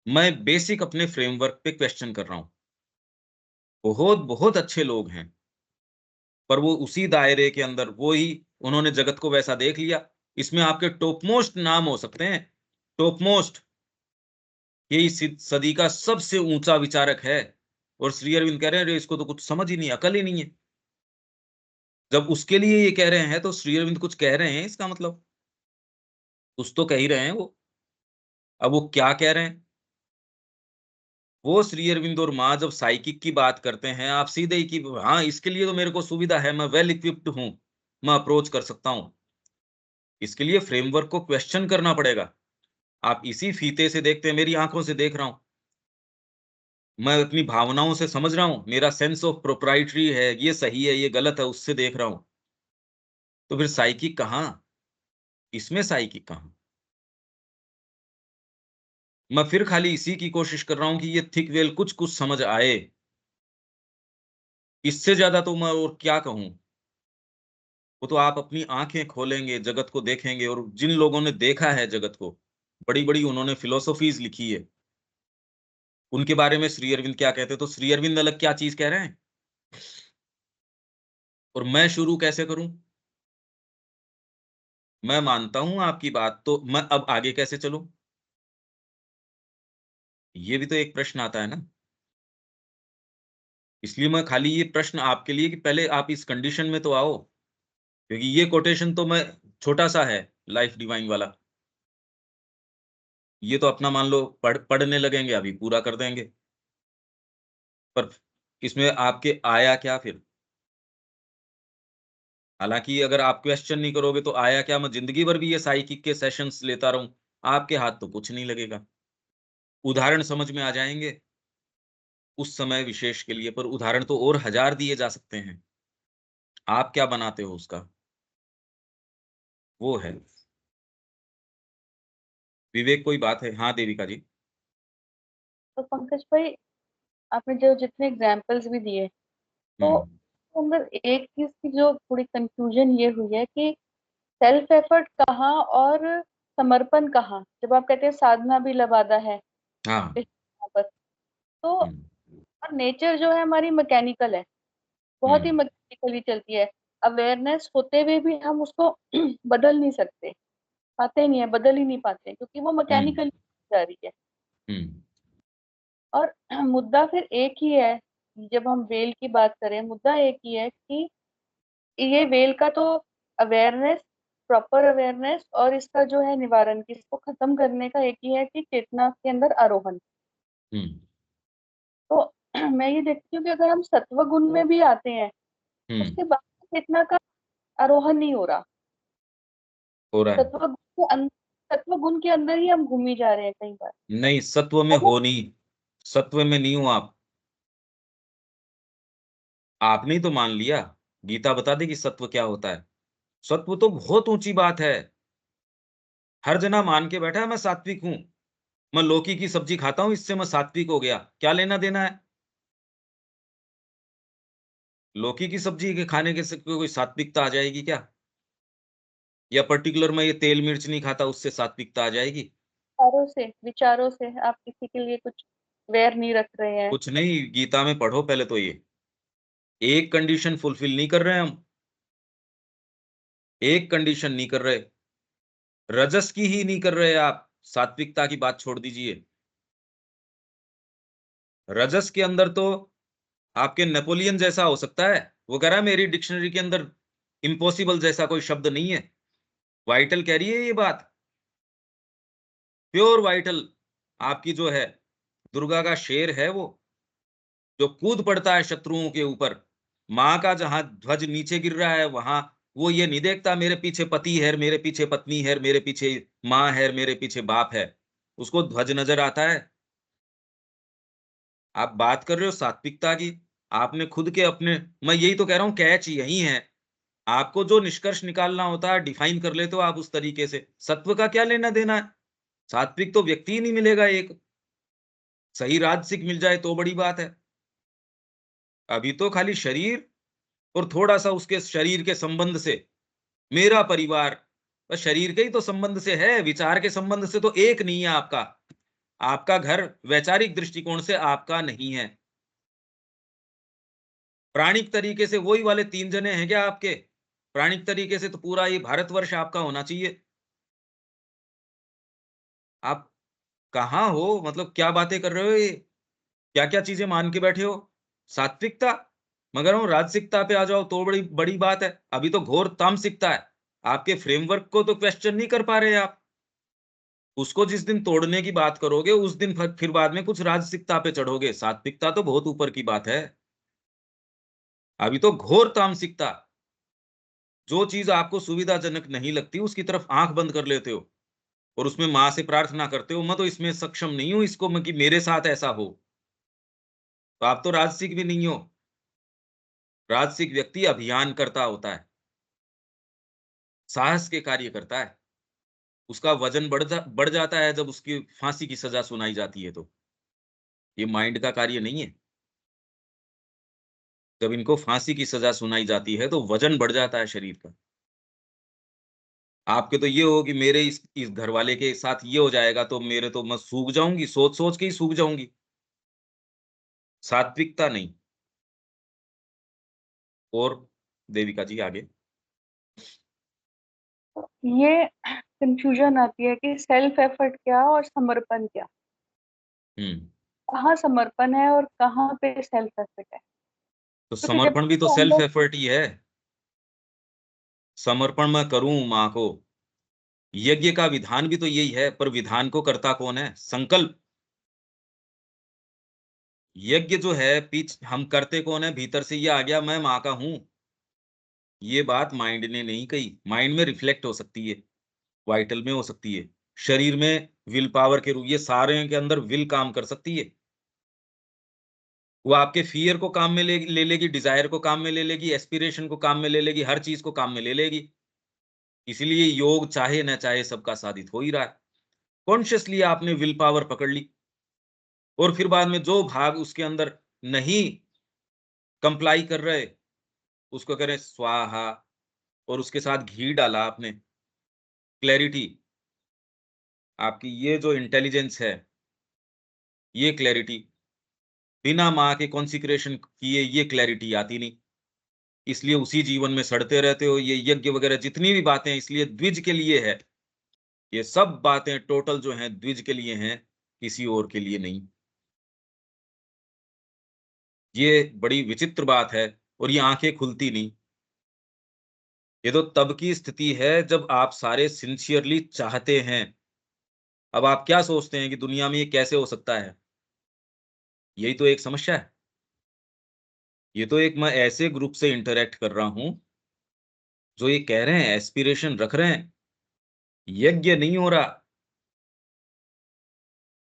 मैं बेसिक अपने फ्रेमवर्क पे क्वेश्चन कर रहा हूं। बहुत बहुत अच्छे लोग हैं, पर वो उसी दायरे के अंदर वो ही, उन्होंने जगत को वैसा देख लिया। इसमें आपके टॉपमोस्ट नाम हो सकते हैं, टॉपमोस्ट, यही सदी का सबसे ऊंचा विचारक है, और श्री अरविंद कह रहे हैं, अरे इसको तो कुछ समझ ही नहीं, अकल ही नहीं है। जब उसके लिए ये कह रहे हैं तो श्री अरविंद कुछ कह रहे हैं, इसका मतलब कुछ तो कह ही रहे हैं वो। अब वो क्या कह रहे हैं? वो श्री अरविंद और माँ जब साइकिक की बात करते हैं, आप सीधे ही कि हाँ, इसके लिए तो मेरे को सुविधा है, मैं वेल इक्विप्ड हूँ, मैं अप्रोच कर सकता हूँ। इसके लिए फ्रेमवर्क को क्वेश्चन करना पड़ेगा। आप इसी फीते से देखते हैं, मेरी आँखों से देख रहा हूँ। मैं अपनी भावनाओं से समझ रहा हूँ, मेरा सेंस ऑफ प्रोप्राइटरी है, ये सही है, ये गलत है, उससे देख रहा हूँ। तो फिर साइकिक कहाँ? इसमें साइकिक कहाँ? मैं फिर खाली इसी की कोशिश कर रहा हूँ कि ये थिक वेल कुछ-कुछ समझ आए। इससे ज़्यादा तो मैं और क्या कहूँ? वो तो आप अपनी आँखें खोलेंगे, जगत को देखेंगे, और जिन लोगों ने देखा है जगत को, बड़ी-बड़ी उन्होंने फिलॉसफीज़ लिखी है। उनके बारे में श्री अरविंद क्या कहते हैं, तो श्री अरविंद अलग क्या चीज़ कह रहे हैं और मैं शुरू कैसे करूँ? मैं मानता हूँ आपकी बात, तो मैं अब आगे कैसे चलूँ? ये भी तो एक प्रश्न आता है ना। इसलिए मैं खाली ये प्रश्न आपके लिए कि पहले आप इस कंडीशन में तो आओ, क्योंकि ये कोटेशन तो मैं छोटा-सा है, लाइफ डिवाइन वाला। ये तो अपना मान लो पढ़ने लगेंगे, अभी पूरा कर देंगे। पर इसमें आपके आया क्या फिर? हालाँकि अगर आप क्वेश्चन नहीं करोगे तो आया क्या, मैं ज़िंदगी भर भी ये साइकिक के सेशंस लेता रहूँ, आपके हाथ तो कुछ नहीं लगेगा। उदाहरण समझ में आ जाएँगे, उस समय विशेष के लिए, पर उदाहरण तो और हज़ार दिए जा सकते हैं। आप क्या बनाते हो उसका, वो है। विवेक कोई बात है? हाँ, देविका जी। तो पंकज भाई, आपने जो जितने एग्जाम्पल्स भी दिए, हुँ, तो अंदर एक चीज की जो थोड़ी कंफ्यूजन ये हुई है कि सेल्फ एफर्ट कहाँ और समर्पण कहाँ, जब आप कहते हैं साधना भी लबादा है हाँ। इस यहाँ पर, तो हुँ, और नेचर जो है हमारी मैकेनिकल है, हुँ, बहुत ही मैकेनिकली चलती है। अवेयरनेस होते हुए भी हम उसको बदल नहीं सकते, पाते नहीं है, बदल ही नहीं पाते क्योंकि वो हुँ, मैकेनिकली जा रही है। हुँ, और मुद्दा फिर एक ही है, जब हम वेल की बात करें, मुद्दा एक ही है कि ये वेल का तो अवेयरनेस, प्रॉपर अवेयरनेस और इसका जो है निवारण, की इसको खत्म करने का एक ही है कि चेतना के अंदर आरोहण। हुँ, तो मैं ये देखती हूँ कि अगर हम सत्व गुण में भी आते हैं, हुँ, उसके बाद चेतना का आरोहण नहीं हो रहा। हो रहा है। सत्व गुण के सत्व गुण के अंदर ही हम घूमी जा रहे हैं कई बार। नहीं, सत्व में और वो हो नहीं, सत्व में नहीं हो आप। आपने ही तो मान लिया, गीता बता देगी सत्व क्या होता है। सत्व तो बहुत ऊँची बात है। हर जना मान के बैठा है मैं सात्विक हूँ, मैं लौकी की सब्जी खाता हूँ, इससे मैं सात्विक हो गया। क्या लेना-देना है? लौकी की सब्जी के खाने के से कोई सात्विकता आ जाएगी क्या? या पर्टिकुलर मैं ये तेल मिर्च नहीं खाता, उससे सात्विकता आ जाएगी? विचारों से आप किसी के लिए कुछ वैर नहीं रख रहे हैं। कुछ नहीं, गीता में पढ़ो पहले तो ये। एक कंडीशन फुलफिल नहीं कर रहे हैं हम, एक कंडीशन नहीं कर रहे, रजस की ही नहीं कर रहे आप, सात्विकता की बात छोड़ दीजिए। रजस के अंदर तो आपके नेपोलियन जैसा हो सकता है, वो कह रहा है मेरी डिक्शनरी के अंदर इम्पॉसिबल जैसा कोई शब्द नहीं है। वाइटल कह रही है ये बात, प्योर वाइटल आपकी जो है, दुर्गा का शेर है वो, जो कूद पड़ता है शत्रुओं के ऊपर। माँ का जहाँ ध्वज नीचे गिर रहा है, वहाँ वो ये नहीं देखता मेरे पीछे पति है, मेरे पीछे पत्नी है, मेरे पीछे माँ है, मेरे पीछे बाप है। उसको ध्वज नज़र आता है। आप बात कर रहे हो सात्विकता की, आपने खुद के अपने, मैं यही तो कह रहा हूँ कैच यही है। आपको जो निष्कर्ष निकालना होता है, डिफाइन कर लेते हो आप उस तरीके से। सत्व का क्या लेना-देना है? सात्विक तो व्यक्ति ही नहीं मिलेगा एक, सही राजसिक मिल जाए तो बड़ी बात है। अभी तो खाली शरीर और थोड़ा-सा उसके शरीर के संबंध से, मेरा परिवार, बस शरीर के ही तो संबंध से है, विचार के संबंध से तो एक नहीं है आपका। आपका घर वैचारिक दृष्टिकोण से आपका नहीं है। प्राणिक तरीके से वही वाले 3 जने हैं क्या आपके? प्राणिक तरीके से तो पूरा ये भारतवर्ष आपका होना चाहिए। आप कहाँ हो? मतलब क्या बातें कर रहे हो ये? क्या क्या चीजें मान के बैठे हो? सात्विकता, मगर हम राजसिकता पे आ जाओ तो बड़ी बड़ी बात है। अभी तो घोर तामसिकता है। आपके फ्रेमवर्क को तो क्वेश्चन नहीं कर पा रहे आप। उसको जिस दिन तोड़ने की बात करोगे उस दिन फिर बाद में कुछ राजसिकता पे चढ़ोगे। सात्विकता तो बहुत ऊपर की बात है। अभी तो घोर तामसिकता। जो चीज आपको सुविधाजनक नहीं लगती उसकी तरफ आंख बंद कर लेते हो और उसमें मां से प्रार्थना करते हो, मैं तो इसमें सक्षम नहीं हूं इसको मैं कि मेरे साथ ऐसा हो। तो आप तो राजसिक भी नहीं हो। राजसिक व्यक्ति अभियान करता होता है, साहस के कार्य करता है। उसका वजन बढ़ जाता है जब उसकी फांसी की सजा सुनाई जाती है। तो ये माइंड का कार्य नहीं है। जब इनको फांसी की सजा सुनाई जाती है तो वजन बढ़ जाता है शरीर का। आपके तो ये हो कि मेरे इस घर वाले के साथ ये हो जाएगा तो मेरे तो मैं सूख जाऊंगी, सोच सोच के ही सूख जाऊंगी। सात्विकता नहीं। और देविका जी आगे। ये कंफ्यूजन आती है कि सेल्फ एफर्ट क्या और समर्पण क्या। हम्म। कहाँ समर्पण है और कहाँ पे सेल्फ एफर्ट है। तो क्योंकि जब समर्पण भी तो तक सेल्फ अंदर एफर्ट ही है। समर्पण मैं करूं माँ को, यज्ञ का विधान भी तो यही है, पर विधान को करता कौन है? संकल्प। यज्ञ जो है पीछ हम करते कौन है? भीतर से ये आ गया मैं माँ का हूं। ये बात माइंड ने नहीं कही। माइंड में रिफ्लेक्ट हो सकती है, वाइटल में हो सकती है, शरीर में विल पावर के रूप, ये सारे के अंदर विल काम कर सकती है। वो आपके फियर को काम में ले लेगी, डिजायर को काम में ले लेगी, एस्पिरेशन को काम में ले लेगी, हर चीज को काम में ले लेगी। इसीलिए योग चाहे न चाहे सबका साधित हो ही रहा है। कॉन्शियसली आपने विल पावर पकड़ ली और फिर बाद में जो भाग उसके अंदर नहीं कंप्लाई कर रहे उसको करें स्वाहा, और उसके साथ घी डाला आपने। क्लैरिटी, आपकी ये जो इंटेलिजेंस है, ये क्लैरिटी बिना माँ के कॉन्सिक्रेशन किए ये क्लैरिटी आती नहीं। इसलिए उसी जीवन में सड़ते रहते हो। ये यज्ञ वगैरह जितनी भी बातें इसलिए द्विज के लिए है। ये सब बातें टोटल जो हैं द्विज के लिए हैं, किसी और के लिए नहीं। ये बड़ी विचित्र बात है और ये आंखें खुलती नहीं। ये तो तब की स्थिति है जब आप सारे सिंसियरली चाहते हैं। अब आप क्या सोचते हैं कि दुनिया में ये कैसे हो सकता है? यही तो एक समस्या है। ये तो एक मैं ऐसे ग्रुप से इंटरेक्ट कर रहा हूं जो ये कह रहे हैं, एस्पिरेशन रख रहे हैं, यज्ञ नहीं हो रहा।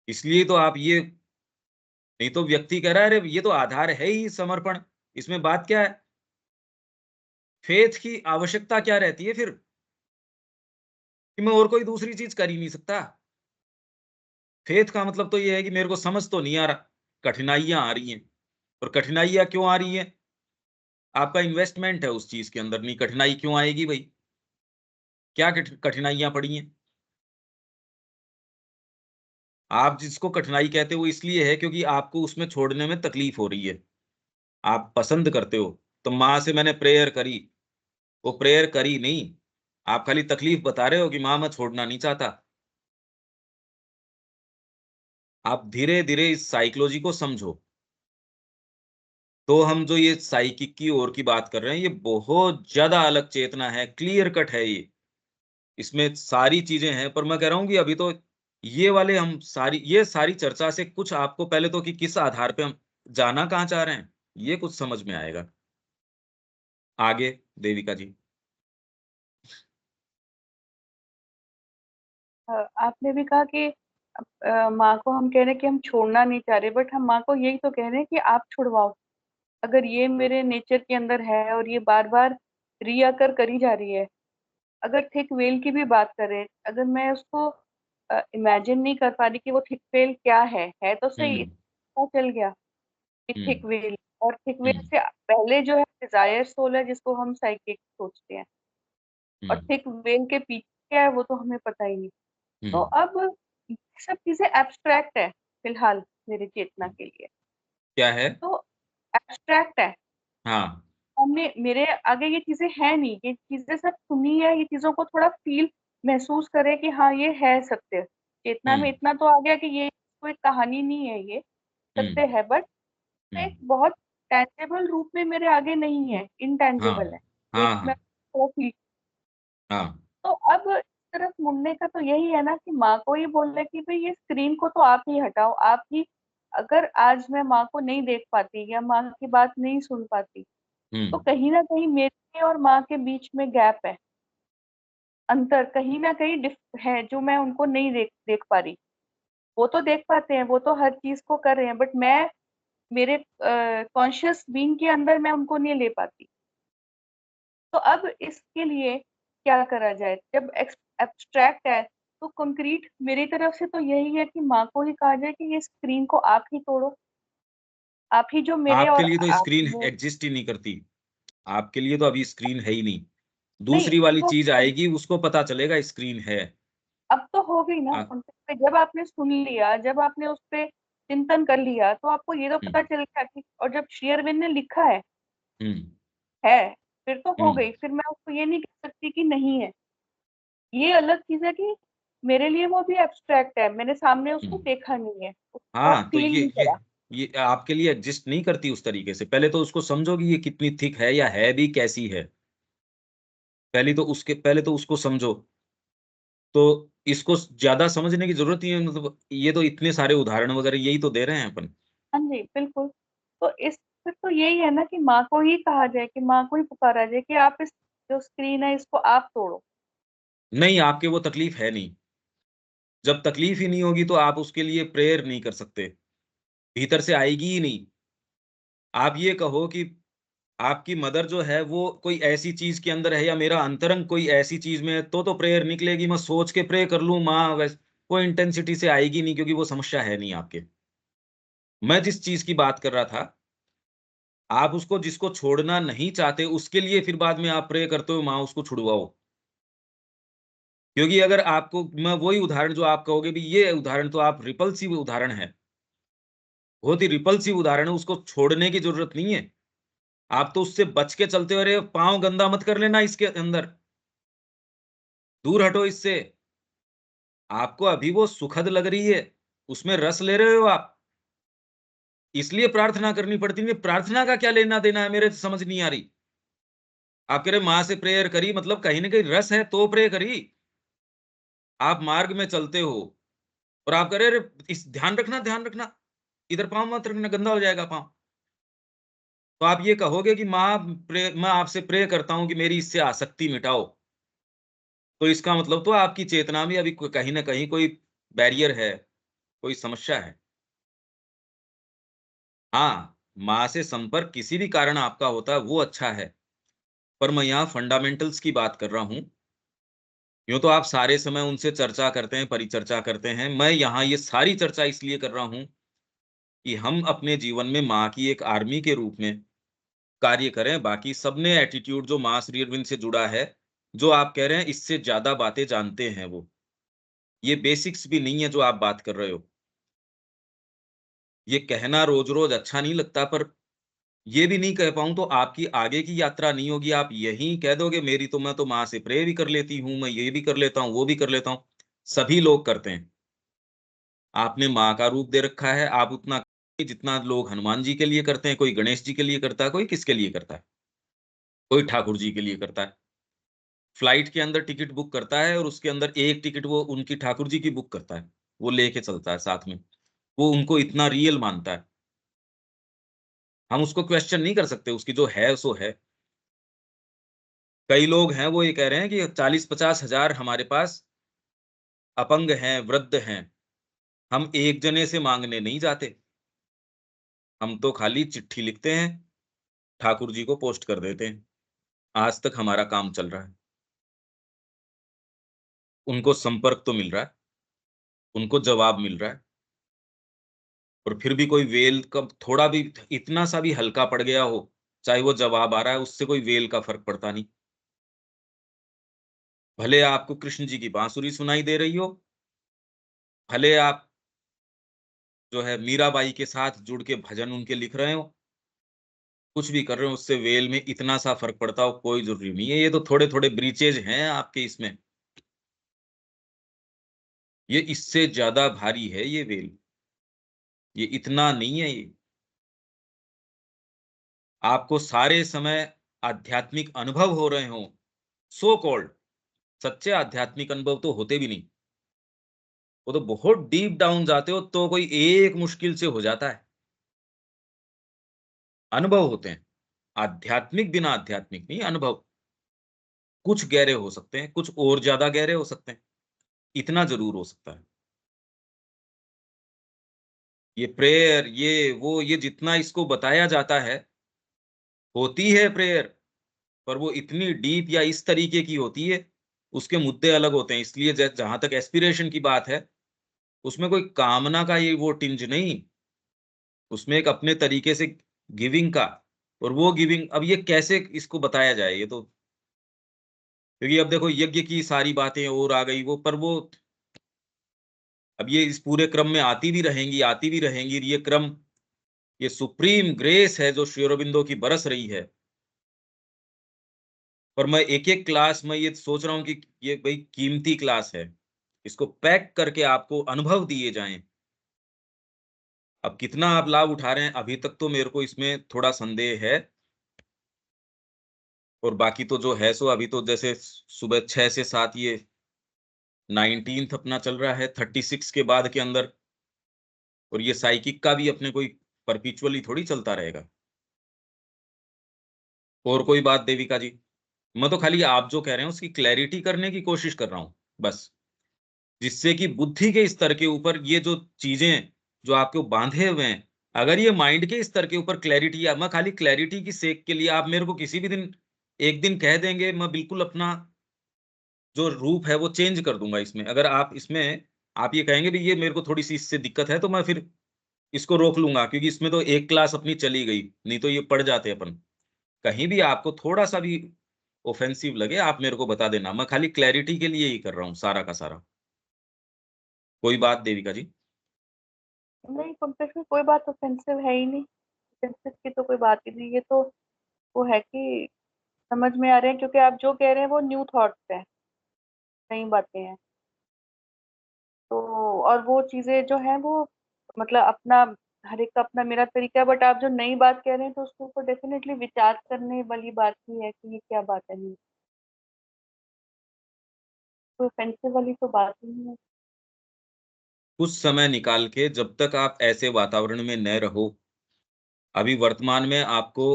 इसलिए तो आप ये, नहीं तो व्यक्ति कह रहा है अरे ये तो आधार है ही समर्पण, इसमें बात क्या है? फेथ की आवश्यकता क्या रहती है फिर कि मैं और कोई दूसरी चीज कर ही नहीं सकता? फेथ का मतलब तो ये है कि मेरे को समझ तो नहीं आ रहा, कठिनाइयां आ रही हैं। और कठिनाइयां क्यों आ रही हैं? आपका इन्वेस्टमेंट है उस चीज के अंदर, नहीं कठिनाई क्यों आएगी भाई? क्या कठिनाइयां पड़ी हैं? आप जिसको कठिनाई कहते हो वो इसलिए है क्योंकि आपको उसमें छोड़ने में तकलीफ हो रही है। आप पसंद करते हो। तो माँ से मैंने प्रेयर करी, वो प्रेयर करी नहीं, आप खाली तकलीफ बता रहे हो कि माँ मैं छोड़ना नहीं चाहता। आप धीरे धीरे इस साइकोलॉजी को समझो। तो हम जो ये साइकिक की ओर की बात कर रहे हैं ये बहुत ज्यादा अलग चेतना है, क्लियर कट है ये। इसमें सारी चीजें हैं, पर मैं कह रहा हूँ कि अभी तो ये सारी चर्चा से कुछ आपको पहले तो कि किस आधार पे हम जाना कहाँ चाह रहे हैं ये कुछ समझ में आएगा। आगे देविका जी। आपने भी कहा कि माँ को हम कह रहे हैं कि हम छोड़ना नहीं चाह रहे, बट हम माँ को यही तो कह रहे हैं कि आप छुड़वाओ। अगर ये मेरे नेचर के अंदर है और ये बार बार रियाकर करी जा रही है। अगर थिक वेल की भी बात करें, अगर मैं उसको इमेजिन नहीं कर पा रही कि वो थिक वेल क्या है तो सही, हम्म। पता चल गया कि थिक हम्म। वेल। और थिक वेल हम्म। से पहले जो है डिजायर सोल है, जिसको हम साइकिक सोचते हैं। और हम्म। थिक वेल के पीछे क्या है वो तो हमें पता ही नहीं। तो हम्म। अब ये सब चीजें एब्स्ट्रैक्ट है फिलहाल मेरे चेतना के लिए। क्या है? तो एब्स्ट्रैक्ट है। हाँ। हमने मेरे आगे ये चीजें है नहीं, ये चीजें सब सुनी है, ये चीजों को थोड़ा फील महसूस करें कि हाँ ये है सत्य। चेतना में हम्म। इतना तो आ गया कि ये कोई कहानी नहीं है ये। सकते हैं, बट एक बहुत टेंजेबल रूप में मेरे आगे नहीं है, हाँ इनटेंजेबल है। एक हाँ मैं हाँ थोड़ा फील, हाँ तो अब इस तरफ मुड़ने का तो यही है ना कि माँ को ही बोल रहे कि भाई ये स्क्रीन को तो आप ही हटाओ, आप ही। अगर आज मैं माँ को नहीं देख पाती या माँ की बात नहीं सुन पाती, तो हम्म कहीं ना कहीं मेरे और माँ के बीच में गैप है, अंतर कहीं ना कहीं है, जो मैं उनको नहीं देख देख पा रही। वो तो देख पाते हैं, वो तो हर चीज को कर रहे हैं, बट मैं मेरे कॉन्शियस बीइंग के अंदर मैं उनको नहीं ले पाती। तो अब इसके लिए क्या करा जाए? जब एब्स्ट्रैक्ट है, तो कंक्रीट मेरी तरफ से तो यही है कि माँ को ही कहा जाए कि ये स्क्रीन को आप ही तोड़ो, आप ही जो मेरे आपके और लिए तो आप स्क्रीन में। एग्जिस्ट ही नहीं करती। आपके लिए तो अभी स्क्रीन है ही नहीं। नहीं, दूसरी वाली तो चीज आएगी, उसको पता चलेगा स्क्रीन है। अब तो हो गई ना आ, कॉन्सेप्ट पे, जब आपने सुन लिया, जब आपने उस पे चिंतन कर लिया, तो आपको ये तो पता हम्म चलेगा कि, और जब शेयरविन ने लिखा हम्म है, फिर तो हो हम्म गई, फिर मैं उसको ये नहीं कह सकती कि नहीं है। ये अलग चीज है कि मेरे लिए वो भी एब्स्ट्रैक्ट है, मैंने सामने उसको हम्म। देखा नहीं है, उसको हाँ, तो फील नहीं करा। ये आपके लिए एग्जिस्ट नहीं करती उस तरीके से। पहले तो उसको समझो कि ये कितनी थिक है या है भी कैसी है। पहले तो उसको समझो। तो इसको ज्यादा समझने की जरूरत नहीं है, मतलब ये तो इतने सारे उदाहरण वगैरह यही तो दे रहे हैं अपन। हाँ जी, बिल्कुल। तो इस फिर तो यही है ना कि माँ को ही कहा जाए, कि माँ को ही पुकारा जाए कि आप इस जो स्क्रीन है इसको आप तोड़ो। नहीं, आपके वो तकलीफ है नहीं। जब तकलीफ ही नहीं होगी तो आप उसके लिए प्रेयर नहीं कर सकते। भीतर से आएगी ही नहीं। आप ये कहो कि आपकी मदर जो है वो कोई ऐसी चीज के अंदर है, या मेरा अंतरंग कोई ऐसी चीज में है, तो प्रेयर निकलेगी। मैं सोच के प्रे कर लूं माँ, वैसे वो इंटेंसिटी से आएगी नहीं, क्योंकि वो समस्या है नहीं आपके। मैं जिस चीज की बात कर रहा था, आप उसको जिसको छोड़ना नहीं चाहते उसके लिए फिर बाद में आप प्रे करते हो माँ उसको छुड़वाओ। क्योंकि अगर आपको मैं वही उदाहरण जो आप कहोगे भी, ये उदाहरण तो आप रिपल्सिव उदाहरण है, बहुत ही रिपल्सिव उदाहरण है, उसको छोड़ने की जरूरत नहीं है। आप तो उससे बच के चलते हो, अरे पाँव गंदा मत कर लेना इसके अंदर, दूर हटो इससे। आपको अभी वो सुखद लग रही है, उसमें रस ले रहे हो आप, इसलिए प्रार्थना करनी पड़ती है। प्रार्थना का क्या लेना देना है, मेरे तो समझ नहीं आ रही। आप कह रहे माँ से प्रेयर करी, मतलब कहीं ना कहीं रस है तो प्रे करी। आप मार्ग में चलते हो और आप कह रहे अरे इस ध्यान रखना, ध्यान रखना, इधर पाँव मत रखना, गंदा हो जाएगा पाँव। तो आप ये कहोगे कि माँ मैं आपसे प्रे करता हूँ कि मेरी इससे आसक्ति मिटाओ। तो इसका मतलब तो आपकी चेतना में अभी कहीं ना कहीं कोई बैरियर है, कोई समस्या है। हाँ, माँ से संपर्क किसी भी कारण आपका होता है वो अच्छा है, पर मैं यहाँ फंडामेंटल्स की बात कर रहा हूँ। यूँ तो आप सारे समय उनसे चर्चा करते हैं, परिचर्चा करते हैं। मैं यहाँ ये सारी चर्चा इसलिए कर रहा हूँ कि हम अपने जीवन में माँ की एक आर्मी के रूप में कार्य करें। बाकी सबने एटीट्यूड जो माँ श्री अरविंद से जुड़ा है, जो आप कह रहे हैं इससे ज़्यादा बातें जानते हैं वो। ये बेसिक्स भी नहीं है जो आप बात कर रहे हो। ये कहना रोज़-रोज़ अच्छा नहीं लगता, पर ये भी नहीं कह पाऊँ तो आपकी आगे की यात्रा नहीं होगी। आप यहीं कह दोगे मेरी तो मैं तो माँ से प्रे भी कर लेती हूँ, मैं ये भी कर लेता हूँ, वो भी कर लेता हूँ। सभी लोग करते हैं। आपने माँ का रूप दे रखा है, आप उतना जितना लोग हनुमान जी के लिए करते हैं, कोई गणेश जी के लिए करता है, कोई किसके लिए करता है, कोई ठाकुर जी के लिए करता है। फ्लाइट के अंदर टिकट बुक करता है और उसके अंदर एक टिकट वो उनकी ठाकुर जी की बुक करता है। वो लेके चलता है साथ में। वो उनको इतना रियल मानता है। हम उसको क्वेश्चन नहीं कर सकते, उसकी जो है सो है। कई लोग हैं वो ये कह रहे हैं कि 40-50 हज़ार हमारे पास अपंग हैं, वृद्ध हैं। हम एक जने से माँगने नहीं जाते। हम तो खाली चिट्ठी लिखते हैं, ठाकुर जी को पोस्ट कर देते हैं। आज तक हमारा काम चल रहा है। उनको संपर्क तो मिल रहा है, उनको जवाब मिल रहा है। और फिर भी कोई वेल का थोड़ा भी इतना सा भी हल्का पड़ गया हो, चाहे वो जवाब आ रहा है, उससे कोई वेल का फ़र्क पड़ता नहीं। भले आपको कृष्ण जी की बाँसुरी सुनाई दे रही हो, भले आप जो है मीराबाई के साथ जुड़ के भजन उनके लिख रहे हो, कुछ भी कर रहे हो, उससे वेल में इतना सा फ़र्क पड़ता हो, कोई ज़रूरी नहीं है। ये तो थोड़े-थोड़े ब्रीचेज़ हैं आपके इसमें। ये इससे ज़्यादा भारी है ये वेल। ये इतना नहीं है। ये आपको सारे समय आध्यात्मिक अनुभव हो रहे हो, सो कॉल्ड सच्चे आध्यात्मिक अनुभव तो होते भी नहीं। वो तो बहुत डीप डाउन जाते हो तो कोई एक मुश्किल से हो जाता है। अनुभव होते हैं, आध्यात्मिक बिना आध्यात्मिक नहीं, अनुभव कुछ गहरे हो सकते हैं, कुछ और ज्यादा गहरे हो सकते हैं, इतना जरूर हो सकता है। ये प्रेयर, ये वो, ये जितना इसको बताया जाता है, होती है प्रेयर, पर वो इतनी डीप या इस तरीके की होती है, उसके मुद्दे अलग होते हैं। इसलिए जहां तक एस्पिरेशन की बात है, उसमें कोई कामना का ये वो टिंज नहीं, उसमें एक अपने तरीके से गिविंग का। और वो गिविंग, अब ये कैसे इसको बताया जाए, ये तो, क्योंकि अब देखो यज्ञ की सारी बातें और आ गई वो, पर वो अब ये इस पूरे क्रम में आती भी रहेंगी, आती भी रहेंगी। ये क्रम, ये सुप्रीम ग्रेस है जो श्री अरबिंदो की बरस रही है। पर मैं एक एक क्लास में ये सोच रहा हूँ कि ये भाई कीमती क्लास है, इसको पैक करके आपको अनुभव दिए जाएं। अब कितना आप लाभ उठा रहे हैं अभी तक तो मेरे को इसमें थोड़ा संदेह है। और बाकी तो जो है सो अभी तो जैसे सुबह 6 से 7 ये 19th अपना चल रहा है, 36 के बाद के अंदर। और ये साइकिक का भी अपने कोई परपिचुअली थोड़ी चलता रहेगा। और कोई बात देविका जी, मैं तो खाली आप जो कह रहे हैं उसकी क्लैरिटी करने की कोशिश कर रहा हूं बस, जिससे कि बुद्धि के स्तर के ऊपर ये जो चीजें जो आपको बांधे हुए हैं, अगर ये माइंड के स्तर के ऊपर क्लैरिटी, या मैं खाली क्लैरिटी की सेक के लिए आप मेरे को किसी भी दिन एक दिन कह देंगे, मैं बिल्कुल अपना जो रूप है वो चेंज कर दूंगा इसमें। अगर आप इसमें आप ये कहेंगे भी ये मेरे को थोड़ी सी इससे दिक्कत है, तो मैं फिर इसको रोक लूंगा, क्योंकि इसमें तो एक क्लास अपनी चली गई, नहीं तो ये पढ़ जाते अपन। कहीं भी आपको थोड़ा सा भी ऑफेंसिव लगे आप मेरे को बता देना, मैं खाली क्लैरिटी के लिए ही कर रहा हूँ सारा का सारा। कोई बात देविका जी? नहीं, पंकज में कोई बात ऑफेंसिव है ही नहीं। ऑफेंसिव की तो कोई बात ही नहीं, ये तो वो है कि समझ में आ रहे हैं, क्योंकि आप जो कह रहे हैं वो न्यू थॉट्स है, नई बातें हैं। तो और वो चीजें जो है वो मतलब अपना, हर एक का अपना मेरा तरीका है, बट आप जो नई बात कह रहे हैं तो उसके ऊपर डेफिनेटली विचार करने वाली बात ही है कि ये क्या बात है। नहीं, कोई ऑफेंसिव वाली तो बात ही नहीं है। कुछ समय निकाल के, जब तक आप ऐसे वातावरण में न रहो, अभी वर्तमान में आपको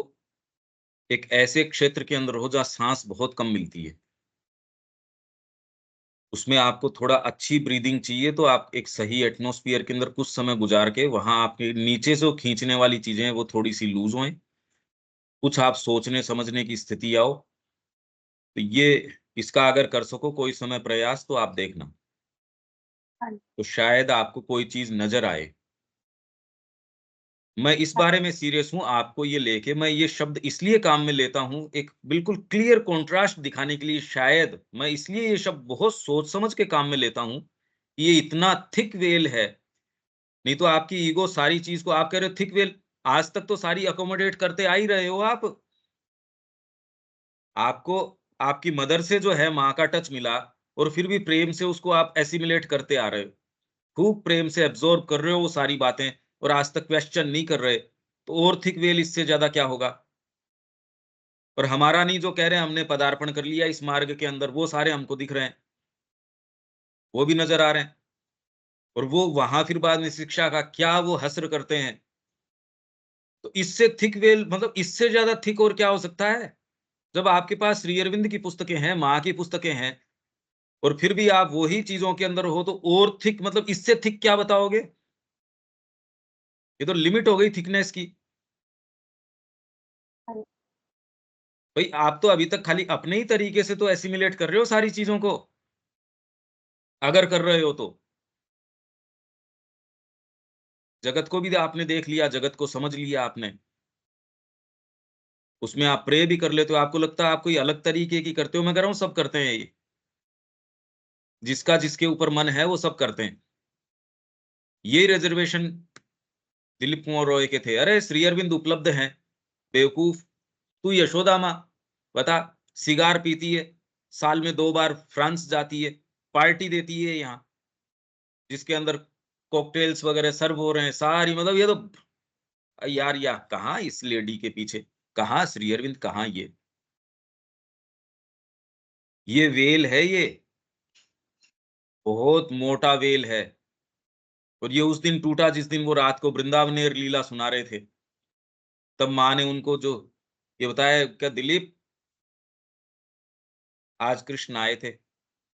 एक ऐसे क्षेत्र के अंदर हो जहाँ सांस बहुत कम मिलती है, उसमें आपको थोड़ा अच्छी ब्रीदिंग चाहिए, तो आप एक सही एटमॉस्फेयर के अंदर कुछ समय गुजार के, वहां आपके नीचे से वो खींचने वाली चीजें हैं वो थोड़ी सी लूज हों, कुछ आप सोचने समझने की स्थिति आओ। तो ये, इसका अगर कर सको कोई समय प्रयास, तो आप देखना, हाँ जी। तो शायद आपको कोई चीज नजर आए। मैं इस हाँ बारे में सीरियस हूं, आपको ये लेके मैं ये शब्द इसलिए काम में लेता हूं, एक बिल्कुल क्लियर कॉन्ट्रास्ट दिखाने के लिए। शायद मैं इसलिए ये शब्द बहुत सोच समझ के काम में लेता हूं कि ये इतना थिक वेल है। नहीं तो आपकी ईगो सारी चीज को, आप कह रहे हो थिक वेल, आज तक तो सारी अकोमोडेट करते आ ही रहे हो आप। आपको आपकी मदर से जो है माँ का टच मिला, और फिर भी प्रेम से उसको आप एसिमिलेट करते आ रहे हो, खूब प्रेम से एब्जॉर्ब कर रहे हो वो सारी बातें, और आज तक क्वेश्चन नहीं कर रहे। तो और थिक वेल इससे ज्यादा क्या होगा? और हमारा नहीं जो कह रहे हैं हमने पदार्पण कर लिया इस मार्ग के अंदर, वो सारे हमको दिख रहे हैं, वो भी नजर आ रहे हैं। और वो वहां फिर बाद में शिक्षा का क्या वो हस्र करते हैं। तो इससे थिक वेल मतलब इससे ज्यादा थिक और क्या हो सकता है? जब आपके पास श्री अरविंद की पुस्तकें हैं, माँ की पुस्तकें हैं, और फिर भी आप वही चीजों के अंदर हो, तो और थिक मतलब इससे थिक क्या बताओगे? ये तो लिमिट हो गई थिकनेस की। हाँ भाई आप तो अभी तक खाली अपने ही तरीके से तो एसिमिलेट कर रहे हो सारी चीजों को, अगर कर रहे हो तो। जगत को भी आपने देख लिया, जगत को समझ लिया आपने, उसमें आप प्रे भी कर लेते हो। आपको लगता है आप कोई अलग तरीके की करते हो, मैं कह रहा हूं सब करते हैं ये, जिसका जिसके ऊपर मन है वो सब करते हैं। ये रिजर्वेशन दिलीप कुमार रॉय के थे, अरे श्री अरविंद उपलब्ध हैं, बेवकूफ, तू यशोदा माँ बता, सिगार पीती है, साल में 2 बार फ्रांस जाती है, पार्टी देती है यहाँ, जिसके अंदर कॉकटेल्स वगैरह सर्व हो रहे हैं सारी, मतलब ये तो यार, या कहाँ इस लेडी के पीछे, कहाँ श्री अरविंद, कहाँ ये वेल है, ये बहुत मोटा वेल है। और ये उस दिन टूटा जिस दिन वो रात को वृंदावनेर लीला सुना रहे थे। तब माँ ने उनको जो ये बताया, क्या दिलीप, आज कृष्ण आए थे।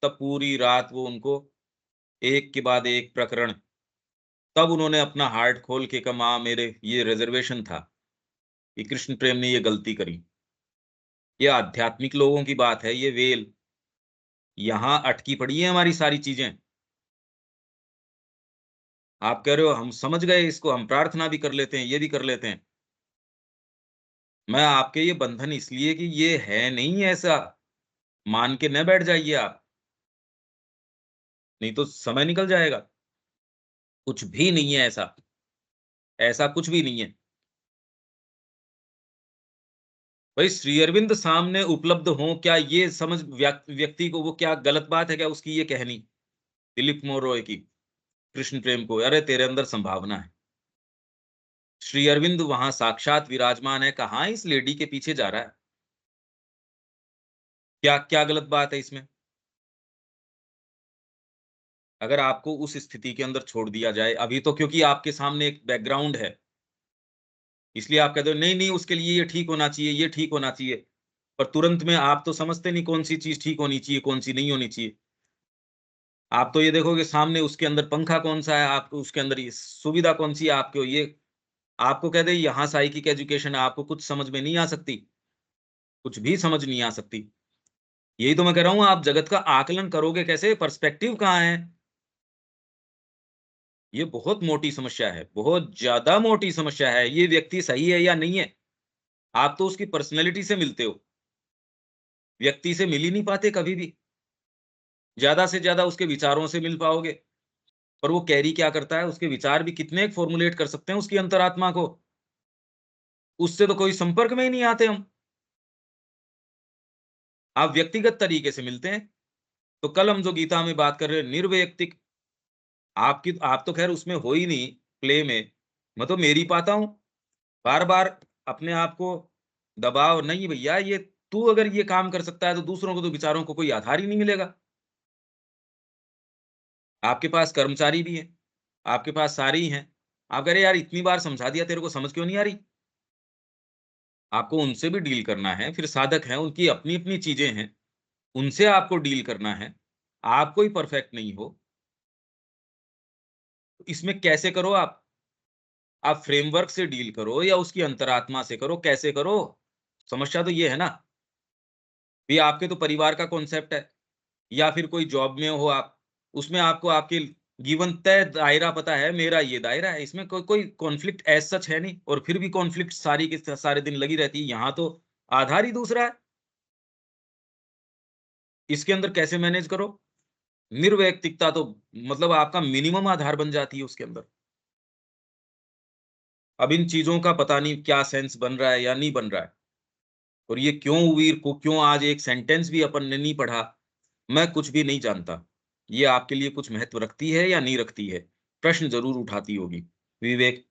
तब पूरी रात वो उनको एक के बाद एक प्रकरण, तब उन्होंने अपना हार्ट खोल के कहा, माँ मेरे ये रिजर्वेशन था कि कृष्ण प्रेम ने ये गलती करी। ये आध्यात्मिक लोगों की बात है, ये वेल यहाँ अटकी पड़ी है हमारी सारी चीजें। आप कह रहे हो हम समझ गए इसको, हम प्रार्थना भी कर लेते हैं, ये भी कर लेते हैं। मैं आपके ये बंधन इसलिए कि ये है नहीं ऐसा, मान के न बैठ जाइए आप, नहीं तो समय निकल जाएगा। कुछ भी नहीं है ऐसा, ऐसा कुछ भी नहीं है। भाई श्री अरविंद सामने उपलब्ध हो, क्या ये समझ व्यक्ति को वो क्या गलत बात है क्या उसकी ये कहनी, दिलीप मोरॉय की, कृष्ण प्रेम को, अरे तेरे अंदर संभावना है। श्री अरविंद वहां साक्षात विराजमान है, कहाँ इस लेडी के पीछे जा रहा है, क्या क्या गलत बात है इसमें। अगर आपको उस स्थिति के अंदर छोड़ दिया जाए अभी, तो क्योंकि आपके सामने एक बैकग्राउंड है, इसलिए आप कहते हो नहीं नहीं उसके लिए ये ठीक होना चाहिए, ये ठीक होना चाहिए। पर तुरंत में आप तो समझते नहीं कौन सी चीज ठीक होनी चाहिए, कौन सी नहीं होनी चाहिए। आप तो ये देखोगे सामने उसके अंदर पंखा कौन सा है, आपको उसके अंदर ये सुविधा कौन सी है, आपको ये, आपको कह दे यहाँ साइकिक एजुकेशन है, आपको कुछ समझ में नहीं आ सकती, कुछ भी समझ नहीं आ सकती। यही तो मैं कह रहा हूँ, आप जगत का आकलन करोगे कैसे, पर्सपेक्टिव कहाँ है। ये बहुत मोटी समस्या है, बहुत ज्यादा मोटी समस्या है। ये व्यक्ति सही है या नहीं है, आप तो उसकी पर्सनैलिटी से मिलते हो, व्यक्ति से मिल ही नहीं पाते कभी भी। ज्यादा से ज्यादा उसके विचारों से मिल पाओगे, पर वो कैरी क्या करता है, उसके विचार भी कितने फॉर्मुलेट कर सकते हैं उसकी अंतरात्मा को, उससे तो कोई संपर्क में ही नहीं आते हम। आप व्यक्तिगत तरीके से मिलते हैं। तो कल हम जो गीता में बात कर रहे हैं निर्वैयक्तिक, आपकी आप तो खैर उसमें हो ही नहीं, प्ले में, मैं तो मेरी पाता हूं बार बार अपने आप को दबाव, नहीं भैया ये तू अगर ये काम कर सकता है तो दूसरों को तो विचारों को कोई आधार ही नहीं मिलेगा। आपके पास कर्मचारी भी हैं, आपके पास सारे ही हैं, आप कह रहे यार इतनी बार समझा दिया तेरे को समझ क्यों नहीं आ रही। आपको उनसे भी डील करना है, फिर साधक हैं उनकी अपनी अपनी चीजें हैं, उनसे आपको डील करना है। आप कोई परफेक्ट नहीं हो, तो इसमें कैसे करो आप फ्रेमवर्क से डील करो या उसकी अंतरात्मा से करो, कैसे करो। समस्या तो ये है ना, ये आपके तो परिवार का कॉन्सेप्ट है, या फिर कोई जॉब में हो आप, उसमें आपको आपके गिवन तय दायरा पता है, मेरा ये दायरा है, इसमें कोई कोई कॉन्फ्लिक्ट एज सच है नहीं, और फिर भी कॉन्फ्लिक्ट सारी के सारे दिन लगी रहती है। यहाँ तो आधार ही दूसरा है, इसके अंदर कैसे मैनेज करो। निर्वैयक्तिकता तो मतलब आपका मिनिमम आधार बन जाती है उसके अंदर। अब इन चीजों का पता नहीं क्या सेंस बन रहा है या नहीं बन रहा है, और ये क्यों वीर को, क्यों आज एक सेंटेंस भी अपन ने नहीं पढ़ा, मैं कुछ भी नहीं जानता। ये आपके लिए कुछ महत्व रखती है या नहीं रखती है, प्रश्न जरूर उठाती होगी। विवेक।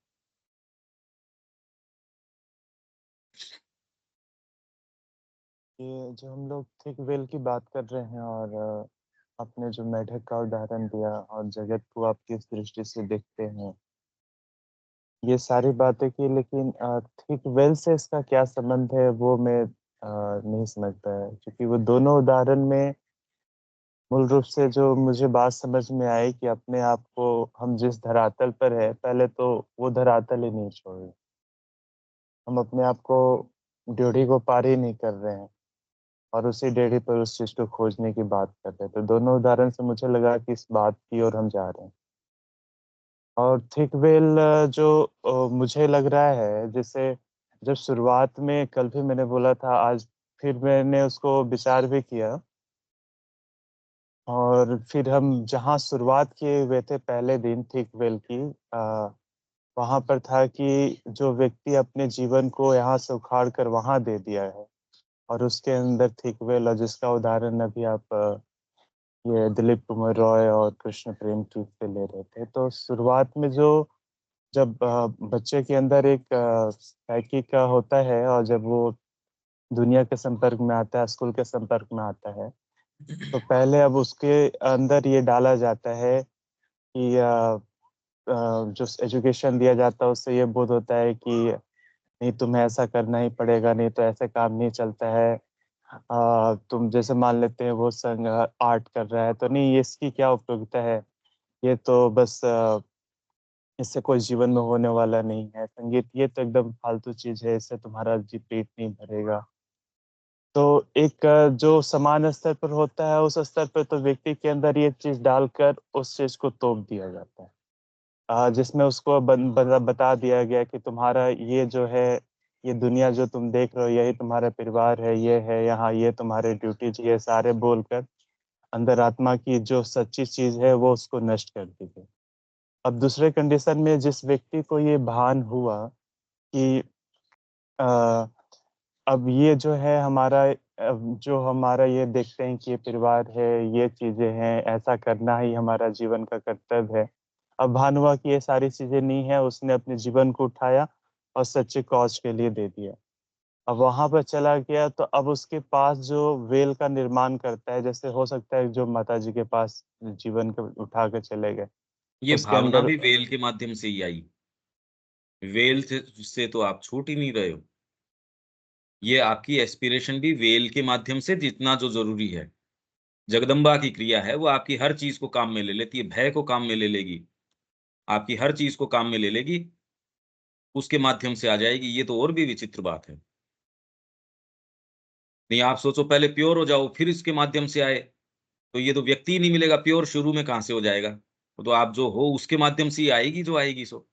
ये जो हम लोग थिक वेल की बात कर रहे हैं, और आपने जो मेढक का उदाहरण दिया और जगत को आप किस दृष्टि से देखते हैं, ये सारी बातें की, लेकिन थिक वेल से इसका क्या संबंध है वो मैं नहीं समझता है, क्योंकि वो दोनों उदाहरण में मूल रूप से जो मुझे बात समझ में आई कि अपने आप को हम जिस धरातल पर है, पहले तो वो धरातल ही नहीं छोड़ रहे, हम अपने आप को ड्योढ़ी को पार ही नहीं कर रहे हैं, और उसी डेढ़ी पर उस चीज को खोजने की बात कर रहे हैं। तो दोनों उदाहरण से मुझे लगा कि इस बात की ओर हम जा रहे हैं। और थिक वेल जो मुझे लग रहा है, जैसे जब शुरुआत में कल भी मैंने बोला था, आज फिर मैंने उसको विचार भी किया, और फिर हम जहाँ शुरुआत किए हुए थे पहले दिन थिक वेल की, वहां पर था कि जो व्यक्ति अपने जीवन को यहाँ से उखाड़ कर वहां दे दिया है, और उसके अंदर थिक वेल, और जिसका उदाहरण अभी आप ये दिलीप कुमार रॉय और कृष्ण प्रेम की से ले रहे थे। तो शुरुआत में जब बच्चे के अंदर एक साइकी का होता है और जब वो दुनिया के संपर्क में आता है, स्कूल के संपर्क में आता है, तो पहले अब उसके अंदर ये डाला जाता है कि जो एजुकेशन दिया जाता है उससे ये बोध होता है कि नहीं, तुम्हें ऐसा करना ही पड़ेगा, नहीं तो ऐसे काम नहीं चलता है। तुम जैसे मान लेते हैं वो संग आर्ट कर रहा है तो नहीं, ये इसकी क्या उपयोगिता है, ये तो बस इससे कोई जीवन में होने वाला नहीं है। संगीत ये तो एकदम फालतू चीज है, इससे तुम्हारा जी पेट नहीं भरेगा। तो एक जो समान स्तर पर होता है, उस स्तर पर तो व्यक्ति के अंदर ये चीज डालकर उस चीज को तोप दिया जाता है, जिसमें उसको बता दिया गया कि तुम्हारा ये जो है, ये दुनिया जो तुम देख रहे हो, यही तुम्हारा परिवार है, ये है यहाँ, ये तुम्हारे ड्यूटीज, ये सारे बोलकर अंदर आत्मा की जो सच्ची चीज है वो उसको नष्ट कर दी गई। अब दूसरे कंडीशन में जिस व्यक्ति को ये भान हुआ कि आ, अब ये जो है हमारा, अब जो हमारा ये देखते हैं कि ये परिवार है, ये चीजें हैं, ऐसा करना ही हमारा जीवन का कर्तव्य है। अब भान हुआ कि ये सारी चीजें नहीं है, उसने अपने जीवन को उठाया और सच्चे कॉज के लिए दे दिया। अब वहां पर चला गया तो अब उसके पास जो वेल का निर्माण करता है, जैसे हो सकता है जो माता जी के पास जीवन को उठा के चले गए, ये उसके भावना अंदर भी वेल के माध्यम से ही आई। वेल से तो आप छूट ही नहीं रहे हो। ये आपकी एस्पिरेशन भी वेल के माध्यम से जितना जो जरूरी है। जगदम्बा की क्रिया है, वो आपकी हर चीज को काम में ले लेती है, भय को काम में ले लेगी, आपकी हर चीज को काम में ले लेगी, उसके माध्यम से आ जाएगी। ये तो और भी विचित्र बात है। नहीं, आप सोचो पहले प्योर हो जाओ फिर इसके माध्यम से आए, तो ये तो व्यक्ति ही नहीं मिलेगा। प्योर शुरू में कहां से हो जाएगा? वो तो आप जो हो उसके माध्यम से ही आएगी जो आएगी सो।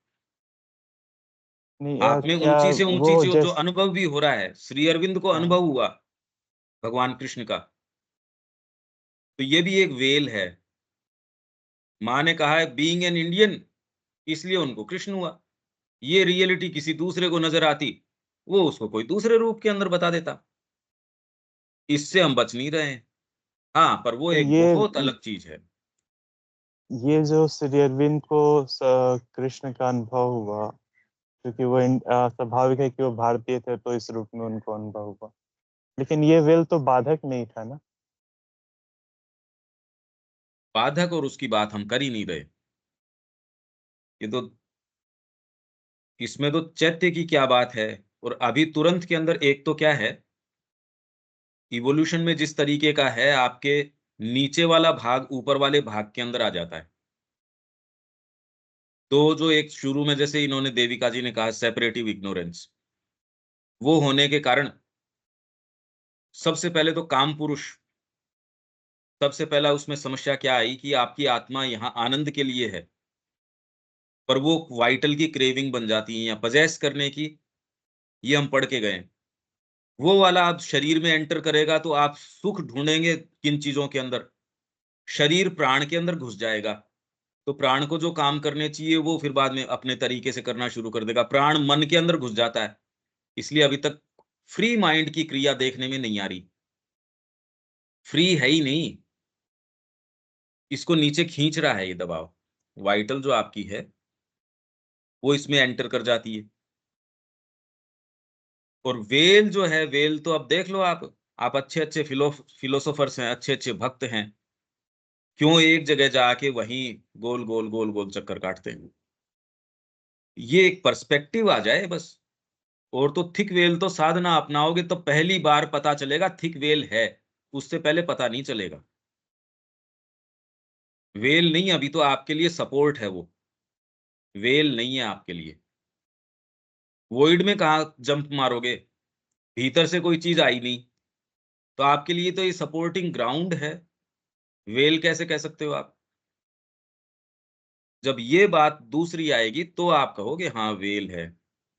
नहीं, आप में क्या ऊंची से वो ऊंची जो जैस अनुभव भी हो रहा है, श्री अरविंद को हाँ, अनुभव हुआ भगवान कृष्ण का, तो ये भी एक वेल है। माँ ने कहा है बीइंग एन इंडियन, इसलिए उनको कृष्ण हुआ। ये रियलिटी किसी दूसरे को नजर आती, वो उसको कोई दूसरे रूप के अंदर बता देता। इससे हम बच नहीं रहे हैं। हाँ, पर वो तो एक बहुत अलग चीज है। ये जो श्री अरविंद को कृष्ण का अनुभव हुआ, क्योंकि वो स्वाभाविक है कि वो भारतीय थे तो इस रूप में उनको अनुभव हुआ, लेकिन ये वेल तो बाधक नहीं था ना। बाधक और उसकी बात हम कर ही नहीं रहे। ये तो, इसमें तो चैत्य की क्या बात है। और अभी तुरंत के अंदर एक तो क्या है, इवोल्यूशन में जिस तरीके का है, आपके नीचे वाला भाग ऊपर वाले भाग के अंदर आ जाता है। तो जो एक शुरू में जैसे इन्होंने देविका जी ने कहा सेपरेटिव इग्नोरेंस, वो होने के कारण सबसे पहले तो काम पुरुष, सबसे पहला उसमें समस्या क्या आई कि आपकी आत्मा यहाँ आनंद के लिए है, पर वो वाइटल की क्रेविंग बन जाती है या पजेस करने की। ये हम पढ़ के गए। वो वाला आप शरीर में एंटर करेगा तो आप सुख ढूंढेंगे किन चीजों के अंदर? शरीर प्राण के अंदर घुस जाएगा, तो प्राण को जो काम करने चाहिए वो फिर बाद में अपने तरीके से करना शुरू कर देगा। प्राण मन के अंदर घुस जाता है, इसलिए अभी तक फ्री माइंड की क्रिया देखने में नहीं आ रही। फ्री है ही नहीं, इसको नीचे खींच रहा है ये दबाव। वाइटल जो आपकी है वो इसमें एंटर कर जाती है। और वेल जो है, वेल तो अब देख लो आप अच्छे अच्छे फिलोसोफर्स हैं, अच्छे अच्छे भक्त हैं, क्यों एक जगह जाके वहीं गोल गोल गोल गोल चक्कर काटते हैं? ये एक पर्सपेक्टिव आ जाए बस। और तो थिक वेल तो साधना अपनाओगे तो पहली बार पता चलेगा थिक वेल है, उससे पहले पता नहीं चलेगा। वेल नहीं, अभी तो आपके लिए सपोर्ट है वो, वेल नहीं है आपके लिए। वॉइड में कहाँ जंप मारोगे? भीतर से कोई चीज आई नहीं, तो आपके लिए तो ये सपोर्टिंग ग्राउंड है। वेल कैसे कह सकते हो आप? जब ये बात दूसरी आएगी तो आप कहोगे हाँ वेल है।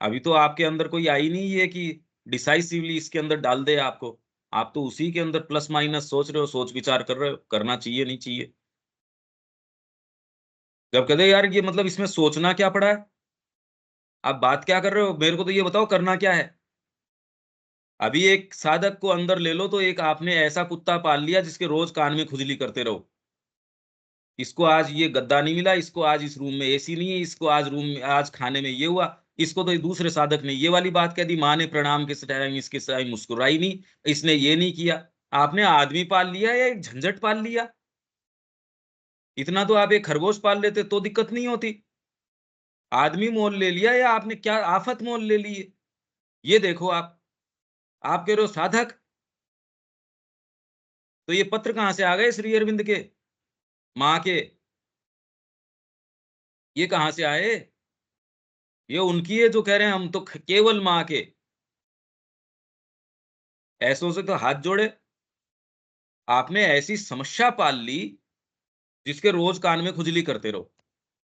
अभी तो आपके अंदर कोई आई नहीं है कि डिसाइसिवली इसके अंदर डाल दे आपको। आप तो उसी के अंदर प्लस माइनस सोच रहे हो, सोच विचार कर रहे हो, करना चाहिए नहीं चाहिए। जब कहते यार ये मतलब इसमें सोचना क्या पड़ा है, आप बात क्या कर रहे हो, मेरे को तो ये बताओ करना क्या है। अभी एक साधक को अंदर ले लो तो एक आपने ऐसा कुत्ता पाल लिया जिसके रोज कान में खुजली करते रहो, इसको आज ये गद्दा नहीं मिला, इसको आज इस रूम में एसी नहीं है, इसको आज रूम में आज खाने में ये हुआ, इसको तो दूसरे साधक ने ये वाली बात कह दी, माँ ने प्रणाम के टाइम इसके टाइम मुस्कुराई नहीं, इसने ये नहीं किया। आपने आदमी पाल लिया या एक झंझट पाल लिया? इतना तो आप एक खरगोश पाल लेते तो दिक्कत नहीं होती। आदमी मोल ले लिया या आपने क्या आफत मोल ले ली है? ये देखो आप कह रहे हो साधक, तो ये पत्र कहां से आ गए श्री अरविंद के, माँ के? ये कहां से आए? ये उनकी है जो कह रहे हैं हम तो केवल माँ के। ऐसों से तो हाथ जोड़े। आपने ऐसी समस्या पाल ली जिसके रोज कान में खुजली करते रहो।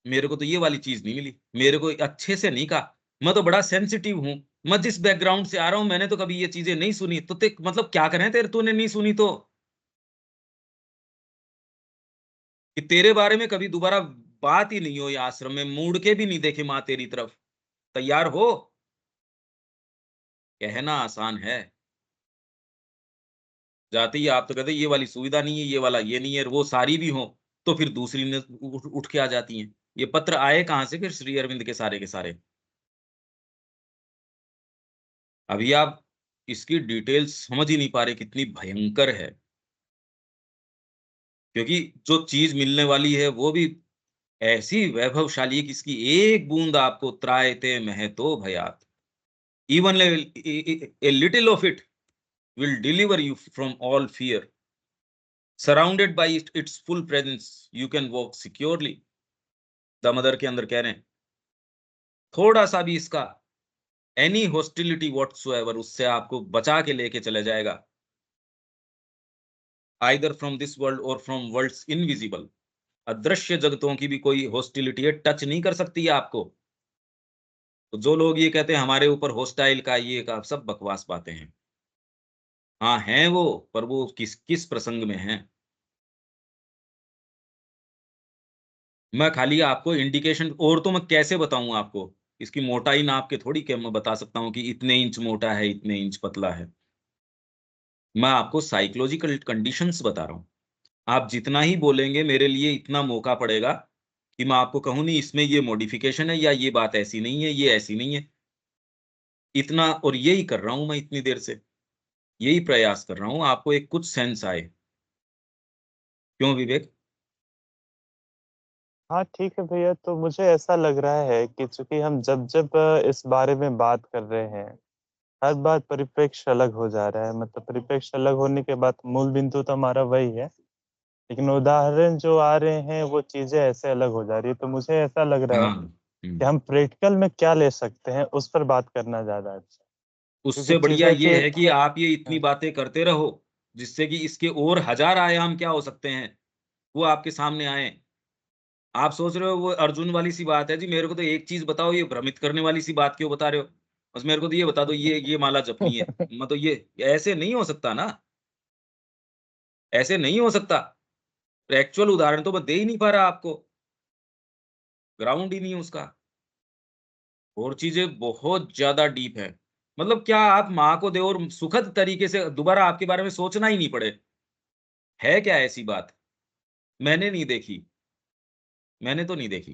मेरे को तो ये वाली चीज नहीं मिली, मेरे को अच्छे से नहीं कहा। मैं तो बड़ा सेंसिटिव हूं, मैं जिस बैकग्राउंड से आ रहा हूं मैंने तो कभी ये चीजें नहीं सुनी, तो मतलब क्या करें तेरे, तूने नहीं सुनी तो कि तेरे बारे में कभी दोबारा बात ही नहीं हो, ये आश्रम में मुड़ के भी नहीं देखे माँ तेरी तरफ। तैयार हो? कहना आसान है, जाते ही आप तो कहते ये वाली सुविधा नहीं है, ये वाला ये नहीं है, वो सारी भी हो तो फिर दूसरी ने उठ के आ जाती हैं। ये पत्र आए कहां से फिर श्री अरविंद के सारे? अभी आप इसकी डिटेल्स समझ ही नहीं पा रहे कितनी भयंकर है, क्योंकि जो चीज मिलने वाली है वो भी ऐसी वैभवशाली है कि इसकी एक बूंद आपको त्रायते महतो भयात, even a little of it will deliver you from all fear, surrounded by its full presence you can walk securely. Damodar के अंदर कह रहे हैं थोड़ा सा भी इसका एनी हॉस्टिलिटी व्हाटसोएवर उससे आपको बचा के लेके चला जाएगा, आइदर फ्रॉम दिस वर्ल्ड और फ्रॉम वर्ल्ड्स इनविजिबल। अदृश्य जगतों की भी कोई हॉस्टिलिटी है टच नहीं कर सकती है आपको। तो जो लोग ये कहते हैं हमारे ऊपर हॉस्टाइल का ये का, सब बकवास बातें हैं। हाँ हैं वो, पर वो किस किस प्रसंग में हैं? मैं खाली आपको इंडिकेशन, और तो मैं कैसे बताऊं आपको? इसकी मोटाई नाप के थोड़ी क्या मैं बता सकता हूं कि इतने इंच मोटा है, इतने इंच पतला है। मैं आपको साइकोलॉजिकल कंडीशंस बता रहा हूं। आप जितना ही बोलेंगे मेरे लिए इतना मौका पड़ेगा कि मैं आपको कहूं नहीं इसमें ये मॉडिफिकेशन है या ये बात ऐसी नहीं है, ये ऐसी नहीं है। इतना, और यही कर रहा हूं मैं इतनी देर से, यही प्रयास कर रहा हूं आपको एक कुछ सेंस आए। क्यों विवेक? हाँ ठीक है भैया, तो मुझे ऐसा लग रहा है कि चूंकि हम जब जब इस बारे में बात कर रहे हैं, हर बार परिप्रेक्ष्य अलग हो जा रहा है। मतलब परिप्रेक्ष्य अलग होने के बाद मूल बिंदु तो हमारा वही है, लेकिन उदाहरण जो आ रहे हैं वो चीजें ऐसे अलग हो जा रही है। तो मुझे ऐसा लग रहा है हाँ। कि हम प्रैक्टिकल में क्या ले सकते हैं उस पर बात करना ज्यादा अच्छा है। क्योंकि उससे बढ़िया चीजें ये कि है कि आप ये इतनी बातें करते रहो जिससे कि इसके और हजार आयाम क्या हो सकते हैं वो आपके सामने आए। आप सोच रहे हो वो अर्जुन वाली सी बात है जी, मेरे को तो एक चीज बताओ, ये भ्रमित करने वाली सी बात क्यों बता रहे हो? बस मेरे को तो ये बता दो, ये माला जपनी है। मैं तो ये, ऐसे नहीं हो सकता ना, ऐसे नहीं हो सकता। एक्चुअल उदाहरण तो मैं दे ही नहीं पा रहा आपको, ग्राउंड ही नहीं है उसका। और चीजें बहुत ज्यादा डीप है। मतलब क्या आप माँ को दे और सुखद तरीके से दोबारा आपके बारे में सोचना ही नहीं पड़े? है क्या ऐसी बात? मैंने नहीं देखी, मैंने तो नहीं देखी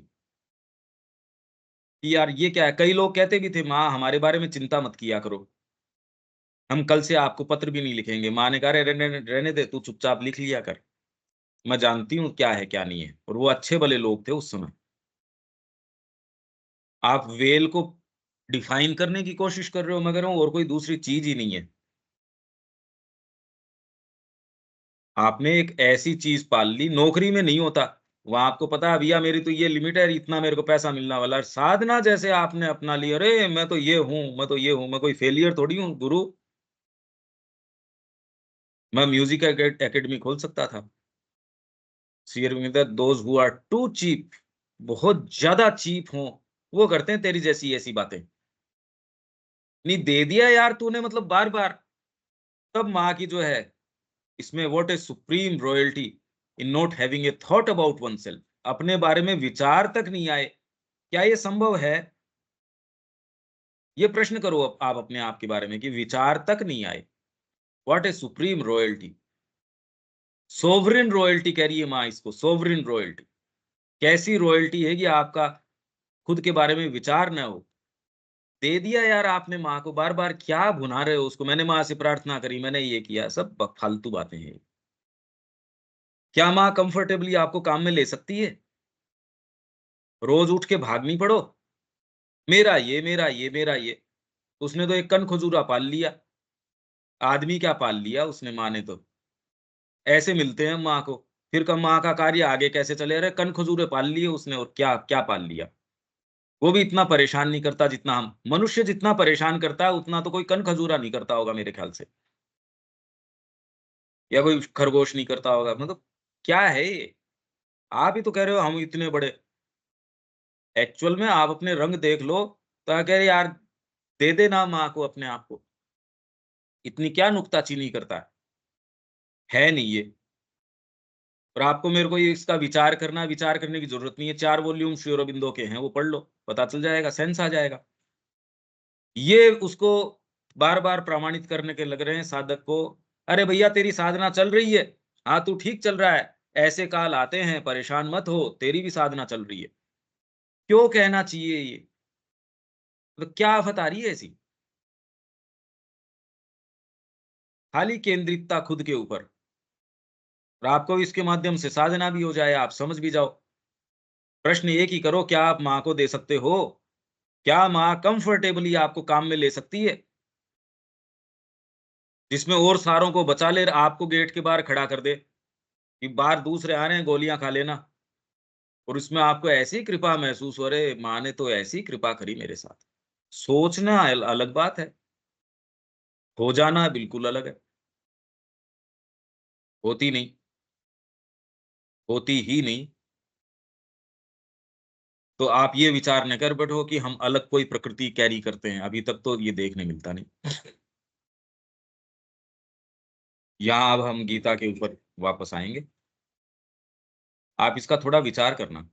कि यार ये क्या है। कई लोग कहते भी थे माँ हमारे बारे में चिंता मत किया करो, हम कल से आपको पत्र भी नहीं लिखेंगे। माँ ने कहा रहने दे, तू चुपचाप लिख लिया कर, मैं जानती हूँ क्या है क्या नहीं है। और वो अच्छे भले लोग थे उस समय। आप वेल को डिफाइन करने की कोशिश कर रहे हो, मगर और कोई दूसरी चीज ही नहीं है। आपने एक ऐसी चीज पाल ली, नौकरी में नहीं होता। वहां आपको पता है भैया मेरी तो ये लिमिट है, इतना मेरे को पैसा मिलना वाला है। साधना जैसे आपने अपना लिया, अरे मैं तो ये हूं, मैं तो ये हूं, मैं कोई फेलियर थोड़ी हूँ गुरु। मैं म्यूजिक एकेडमी खोल सकता था। शेयर में those who are too cheap, बहुत ज्यादा चीप हो, वो करते हैं तेरी जैसी ऐसी बातें। नहीं दे दिया यार तूने, मतलब बार बार। तब माँ की जो है इसमें what is supreme royalty in not having a thought about one self. अपने बारे में विचार तक नहीं आए। क्या ये संभव है? ये प्रश्न करो आप अपने आप के बारे में कि विचार तक नहीं आए। What is supreme royalty? Sovereign royalty कह रही है माँ इसको, सोवरेन रॉयल्टी। कैसी रॉयल्टी है कि आपका खुद के बारे में विचार न हो। दे दिया यार आपने माँ को, बार बार क्या भुना रहे हो उसको, मैंने माँ से प्रार्थना करी, मैंने ये किया, सब फालतू बातें हैं। क्या माँ कंफर्टेबली आपको काम में ले सकती है? रोज उठ के भागनी पड़ो, मेरा ये, मेरा ये, मेरा ये। उसने तो एक कन खजूरा पाल लिया, आदमी क्या पाल लिया उसने, माँ ने तो। ऐसे मिलते हैं माँ को, फिर का माँ का कार्य आगे कैसे चले रहे, कन खजूरे पाल लिए उसने, और क्या क्या पाल लिया। वो भी इतना परेशान नहीं करता जितना हम, मनुष्य जितना परेशान करता है उतना तो कोई कन खजूरा नहीं करता होगा मेरे ख्याल से, या कोई खरगोश नहीं करता होगा। मतलब क्या है ये? आप ही तो कह रहे हो हम इतने बड़े, एक्चुअल में आप अपने रंग देख लो तो कह रहे यार दे देना माँ को अपने आप को, इतनी क्या नुक्ताचीनी करता है नहीं ये। और आपको मेरे को ये इसका विचार करने की जरूरत नहीं है। 4 वॉल्यूम श्री अरबिंदो के हैं, वो पढ़ लो, पता चल जाएगा, सेंस आ जाएगा। ये उसको बार बार प्रमाणित करने के लग रहे हैं साधक को, अरे भैया तेरी साधना चल रही है, हाँ तू ठीक चल रहा है, ऐसे काल आते हैं, परेशान मत हो, तेरी भी साधना चल रही है। क्यों कहना चाहिए ये? तो क्या आफत आ रही है ऐसी? खाली केंद्रितता खुद के ऊपर, और आपको इसके माध्यम से साधना भी हो जाए, आप समझ भी जाओ। प्रश्न एक ही करो, क्या आप माँ को दे सकते हो? क्या माँ कंफर्टेबली आपको काम में ले सकती है, जिसमें और सारों को बचा ले, आपको गेट के बाहर खड़ा कर दे कि बाहर दूसरे आ रहे हैं, गोलियां खा लेना, और इसमें आपको ऐसी कृपा महसूस हो रहे, माँ ने तो ऐसी कृपा करी मेरे साथ। सोचना अलग बात है, हो जाना बिल्कुल अलग है। होती नहीं, होती ही नहीं। तो आप ये विचार न कर बैठो कि हम अलग कोई प्रकृति कैरी करते हैं, अभी तक तो ये देखने मिलता नहीं। यहाँ अब हम गीता के ऊपर वापस आएंगे, आप इसका थोड़ा विचार करना।